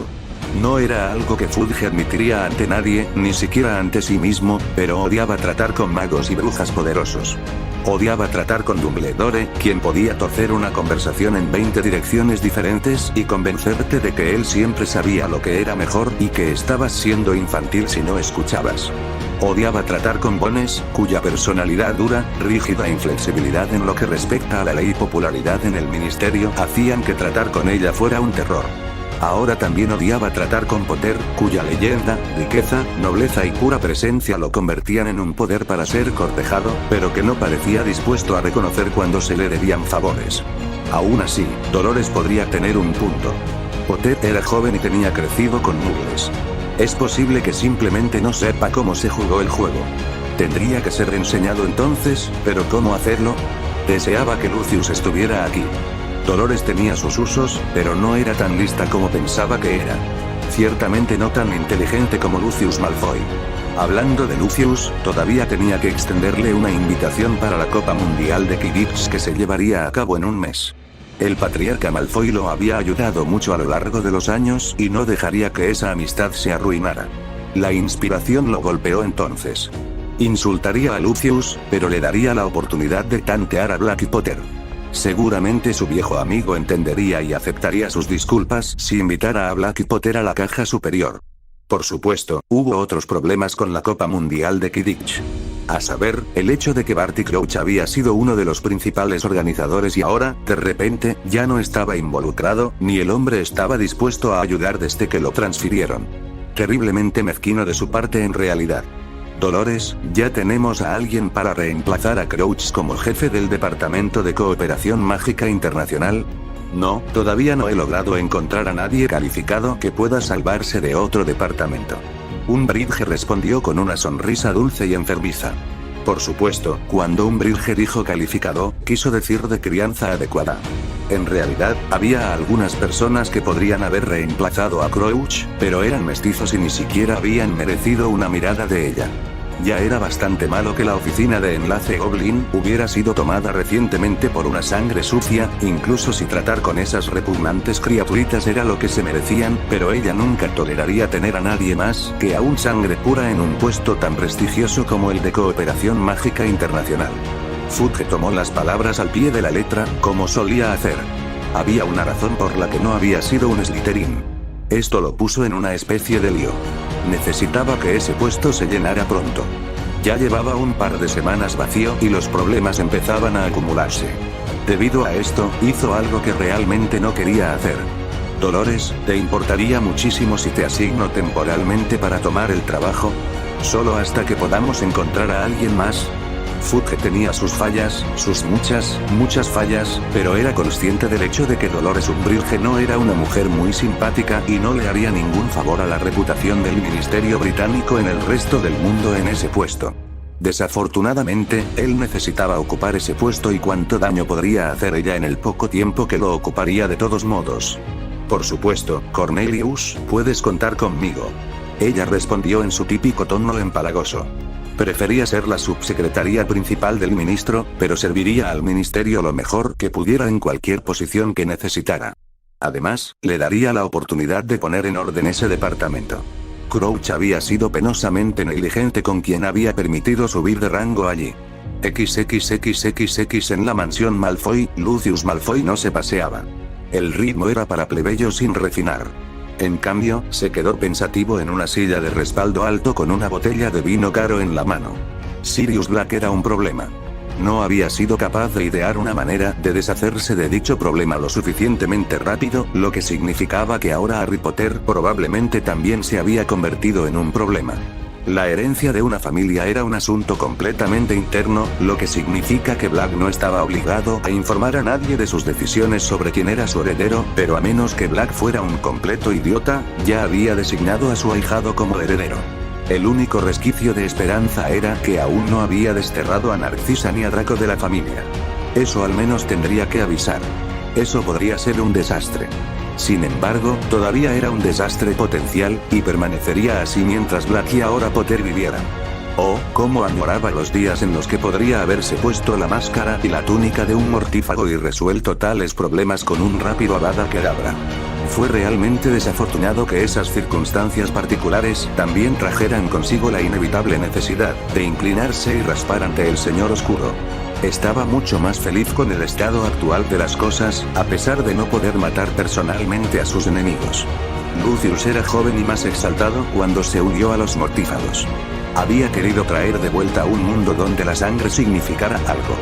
No era algo que Fudge admitiría ante nadie, ni siquiera ante sí mismo, pero odiaba tratar con magos y brujas poderosos. Odiaba tratar con Dumbledore, quien podía torcer una conversación en 20 direcciones diferentes y convencerte de que él siempre sabía lo que era mejor y que estabas siendo infantil si no escuchabas. Odiaba tratar con Bones, cuya personalidad dura, rígida e inflexibilidad en lo que respecta a la ley y popularidad en el ministerio hacían que tratar con ella fuera un terror. Ahora también odiaba tratar con Potter, cuya leyenda, riqueza, nobleza y pura presencia lo convertían en un poder para ser cortejado, pero que no parecía dispuesto a reconocer cuando se le debían favores. Aún así, Dolores podría tener un punto. Potter era joven y tenía crecido con Muggles. Es posible que simplemente no sepa cómo se jugó el juego. Tendría que ser enseñado entonces, pero ¿cómo hacerlo? Deseaba que Lucius estuviera aquí. Dolores tenía sus usos, pero no era tan lista como pensaba que era. Ciertamente no tan inteligente como Lucius Malfoy. Hablando de Lucius, todavía tenía que extenderle una invitación para la Copa Mundial de Quidditch que se llevaría a cabo en un mes. El patriarca Malfoy lo había ayudado mucho a lo largo de los años y no dejaría que esa amistad se arruinara. La inspiración lo golpeó entonces. Insultaría a Lucius, pero le daría la oportunidad de tantear a Black y Potter. Seguramente su viejo amigo entendería y aceptaría sus disculpas si invitara a Black y Potter a la caja superior. Por supuesto, hubo otros problemas con la Copa Mundial de Quidditch. A saber, el hecho de que Barty Crouch había sido uno de los principales organizadores y ahora, de repente, ya no estaba involucrado, ni el hombre estaba dispuesto a ayudar desde que lo transfirieron. Terriblemente mezquino de su parte en realidad. Dolores, ya tenemos a alguien para reemplazar a Crouch como jefe del Departamento de Cooperación Mágica Internacional. No, todavía no he logrado encontrar a nadie calificado que pueda salvarse de otro departamento. Umbridge respondió con una sonrisa dulce y enfermiza. Por supuesto, cuando Umbridge dijo calificado, quiso decir de crianza adecuada. En realidad, había algunas personas que podrían haber reemplazado a Crouch, pero eran mestizos y ni siquiera habían merecido una mirada de ella. Ya era bastante malo que la oficina de enlace Goblin hubiera sido tomada recientemente por una sangre sucia, incluso si tratar con esas repugnantes criaturitas era lo que se merecían, pero ella nunca toleraría tener a nadie más que a un sangre pura en un puesto tan prestigioso como el de Cooperación Mágica Internacional. Fudge tomó las palabras al pie de la letra, como solía hacer. Había una razón por la que no había sido un Slytherin. Esto lo puso en una especie de lío. Necesitaba que ese puesto se llenara pronto. Ya llevaba un par de semanas vacío y los problemas empezaban a acumularse. Debido a esto, hizo algo que realmente no quería hacer. Dolores, ¿te importaría muchísimo si te asigno temporalmente para tomar el trabajo? Solo hasta que podamos encontrar a alguien más. Fudge tenía sus fallas, sus muchas fallas, pero era consciente del hecho de que Dolores Umbridge no era una mujer muy simpática y no le haría ningún favor a la reputación del Ministerio Británico en el resto del mundo en ese puesto. Desafortunadamente, él necesitaba ocupar ese puesto y cuánto daño podría hacer ella en el poco tiempo que lo ocuparía de todos modos. Por supuesto, Cornelius, puedes contar conmigo. Ella respondió en su típico tono empalagoso. Prefería ser la subsecretaria principal del ministro, pero serviría al ministerio lo mejor que pudiera en cualquier posición que necesitara. Además, le daría la oportunidad de poner en orden ese departamento. Crouch había sido penosamente negligente con quien había permitido subir de rango allí. XXXXX en la mansión Malfoy, Lucius Malfoy no se paseaba. El ritmo era para plebeyos sin refinar. En cambio, se quedó pensativo en una silla de respaldo alto con una botella de vino caro en la mano. Sirius Black era un problema. No había sido capaz de idear una manera de deshacerse de dicho problema lo suficientemente rápido, lo que significaba que ahora Harry Potter probablemente también se había convertido en un problema. La herencia de una familia era un asunto completamente interno, lo que significa que Black no estaba obligado a informar a nadie de sus decisiones sobre quién era su heredero, pero a menos que Black fuera un completo idiota, ya había designado a su ahijado como heredero. El único resquicio de esperanza era que aún no había desterrado a Narcisa ni a Draco de la familia. Eso al menos tendría que avisar. Eso podría ser un desastre. Sin embargo, todavía era un desastre potencial, y permanecería así mientras Black y ahora Potter vivieran. Oh, cómo añoraba los días en los que podría haberse puesto la máscara y la túnica de un mortífago y resuelto tales problemas con un rápido Avada Kedavra. Fue realmente desafortunado que esas circunstancias particulares también trajeran consigo la inevitable necesidad de inclinarse y raspar ante el Señor Oscuro. Estaba mucho más feliz con el estado actual de las cosas, a pesar de no poder matar personalmente a sus enemigos. Lucius era joven y más exaltado cuando se unió a los mortífagos. Había querido traer de vuelta a un mundo donde la sangre significara algo.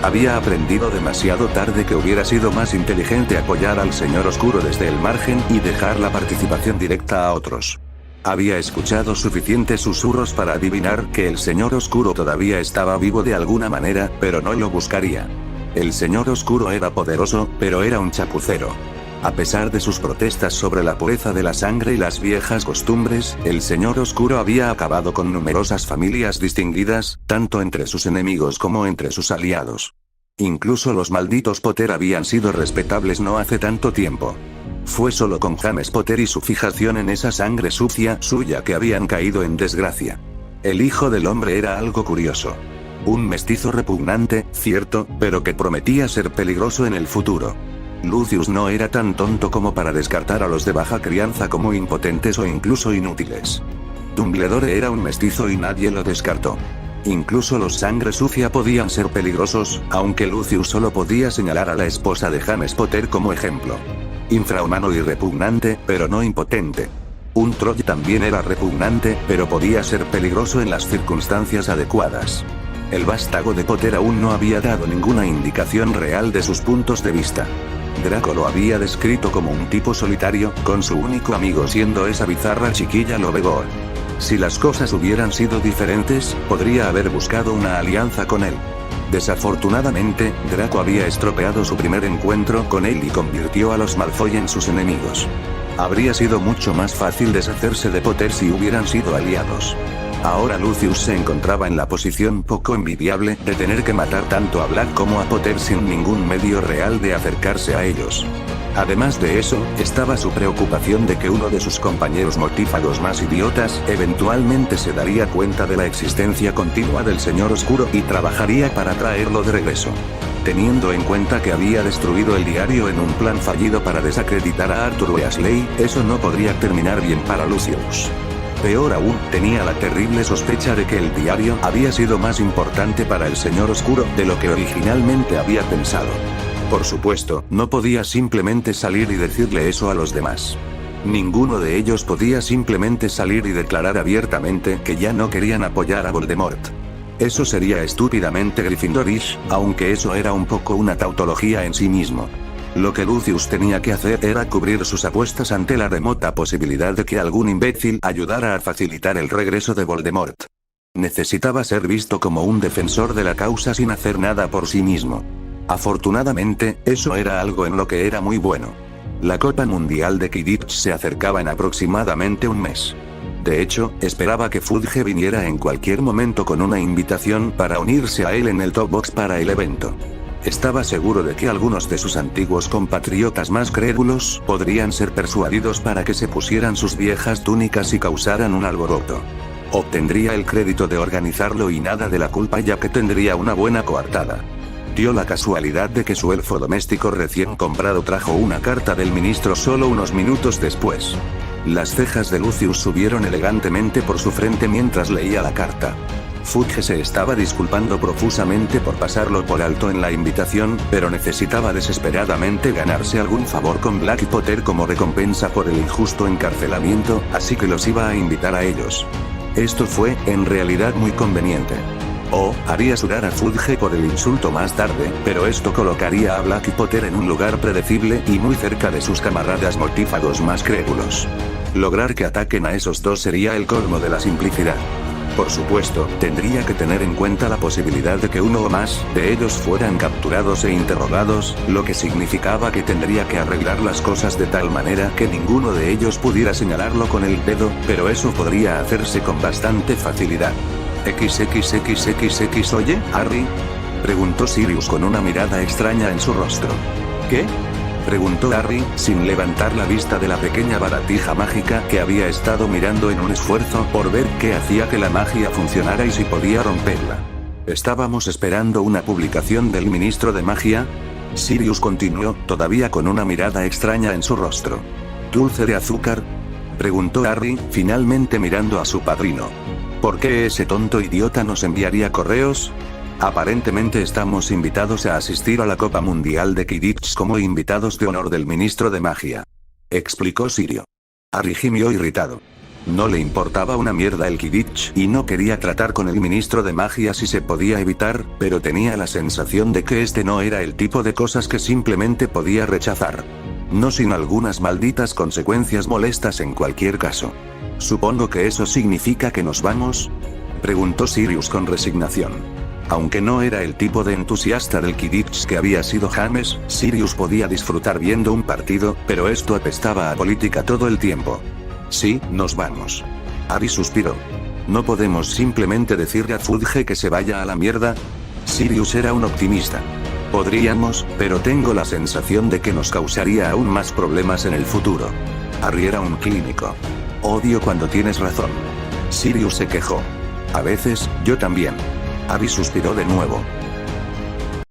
Había aprendido demasiado tarde que hubiera sido más inteligente apoyar al Señor Oscuro desde el margen y dejar la participación directa a otros. Había escuchado suficientes susurros para adivinar que el Señor Oscuro todavía estaba vivo de alguna manera, pero no lo buscaría. El Señor Oscuro era poderoso, pero era un chapucero. A pesar de sus protestas sobre la pureza de la sangre y las viejas costumbres, el Señor Oscuro había acabado con numerosas familias distinguidas, tanto entre sus enemigos como entre sus aliados. Incluso los malditos Potter habían sido respetables no hace tanto tiempo. Fue solo con James Potter y su fijación en esa sangre sucia suya que habían caído en desgracia. El Hijo del Hombre era algo curioso. Un mestizo repugnante, cierto, pero que prometía ser peligroso en el futuro. Lucius no era tan tonto como para descartar a los de baja crianza como impotentes o incluso inútiles. Dumbledore era un mestizo y nadie lo descartó. Incluso los sangre sucia podían ser peligrosos, aunque Lucius solo podía señalar a la esposa de James Potter como ejemplo. Infrahumano y repugnante, pero no impotente. Un Troll también era repugnante, pero podía ser peligroso en las circunstancias adecuadas. El vástago de Potter aún no había dado ninguna indicación real de sus puntos de vista. Draco lo había descrito como un tipo solitario, con su único amigo siendo esa bizarra chiquilla Lovegor. Si las cosas hubieran sido diferentes, podría haber buscado una alianza con él. Desafortunadamente, Draco había estropeado su primer encuentro con él y convirtió a los Malfoy en sus enemigos. Habría sido mucho más fácil deshacerse de Potter si hubieran sido aliados. Ahora Lucius se encontraba en la posición poco envidiable de tener que matar tanto a Black como a Potter sin ningún medio real de acercarse a ellos. Además de eso, estaba su preocupación de que uno de sus compañeros mortífagos más idiotas eventualmente se daría cuenta de la existencia continua del Señor Oscuro y trabajaría para traerlo de regreso. Teniendo en cuenta que había destruido el diario en un plan fallido para desacreditar a Arthur Weasley, eso no podría terminar bien para Lucius. Peor aún, tenía la terrible sospecha de que el diario había sido más importante para el Señor Oscuro de lo que originalmente había pensado. Por supuesto, no podía simplemente salir y decirle eso a los demás. Ninguno de ellos podía simplemente salir y declarar abiertamente que ya no querían apoyar a Voldemort. Eso sería estúpidamente Gryffindorish, aunque eso era un poco una tautología en sí mismo. Lo que Lucius tenía que hacer era cubrir sus apuestas ante la remota posibilidad de que algún imbécil ayudara a facilitar el regreso de Voldemort. Necesitaba ser visto como un defensor de la causa sin hacer nada por sí mismo. Afortunadamente, eso era algo en lo que era muy bueno. La Copa Mundial de Quidditch se acercaba en aproximadamente un mes. De hecho, esperaba que Fudge viniera en cualquier momento con una invitación para unirse a él en el Top Box para el evento. Estaba seguro de que algunos de sus antiguos compatriotas más crédulos podrían ser persuadidos para que se pusieran sus viejas túnicas y causaran un alboroto. Obtendría el crédito de organizarlo y nada de la culpa, ya que tendría una buena coartada. Dio la casualidad de que su elfo doméstico recién comprado trajo una carta del ministro solo unos minutos después. Las cejas de Lucius subieron elegantemente por su frente mientras leía la carta. Fudge se estaba disculpando profusamente por pasarlo por alto en la invitación, pero necesitaba desesperadamente ganarse algún favor con Black y Potter como recompensa por el injusto encarcelamiento, así que los iba a invitar a ellos. Esto fue, en realidad, muy conveniente. Haría sudar a Fudge por el insulto más tarde, pero esto colocaría a Black y Potter en un lugar predecible y muy cerca de sus camaradas mortífagos más crédulos. Lograr que ataquen a esos dos sería el colmo de la simplicidad. Por supuesto, tendría que tener en cuenta la posibilidad de que uno o más de ellos fueran capturados e interrogados, lo que significaba que tendría que arreglar las cosas de tal manera que ninguno de ellos pudiera señalarlo con el dedo, pero eso podría hacerse con bastante facilidad. XXXXX. ¿Oye, Harry? Preguntó Sirius con una mirada extraña en su rostro. ¿Qué? Preguntó Harry, sin levantar la vista de la pequeña baratija mágica que había estado mirando en un esfuerzo por ver qué hacía que la magia funcionara y si podía romperla. ¿Estábamos esperando una publicación del ministro de magia? Sirius continuó, todavía con una mirada extraña en su rostro. ¿Dulce de azúcar? Preguntó Harry, finalmente mirando a su padrino. ¿Por qué ese tonto idiota nos enviaría correos? Aparentemente estamos invitados a asistir a la Copa Mundial de Quidditch como invitados de honor del ministro de magia. Explicó Sirio. Harry gimió irritado. No le importaba una mierda el Quidditch y no quería tratar con el ministro de magia si se podía evitar, pero tenía la sensación de que este no era el tipo de cosas que simplemente podía rechazar. No sin algunas malditas consecuencias molestas en cualquier caso. ¿Supongo que eso significa que nos vamos?, preguntó Sirius con resignación. Aunque no era el tipo de entusiasta del Quidditch que había sido James, Sirius podía disfrutar viendo un partido, pero esto apestaba a política todo el tiempo. Sí, nos vamos. Harry suspiró. ¿No podemos simplemente decirle a Fudge que se vaya a la mierda? Sirius era un optimista. Podríamos, pero tengo la sensación de que nos causaría aún más problemas en el futuro. Harry era un clínico. Odio cuando tienes razón. Sirius se quejó. A veces, yo también. Harry suspiró de nuevo.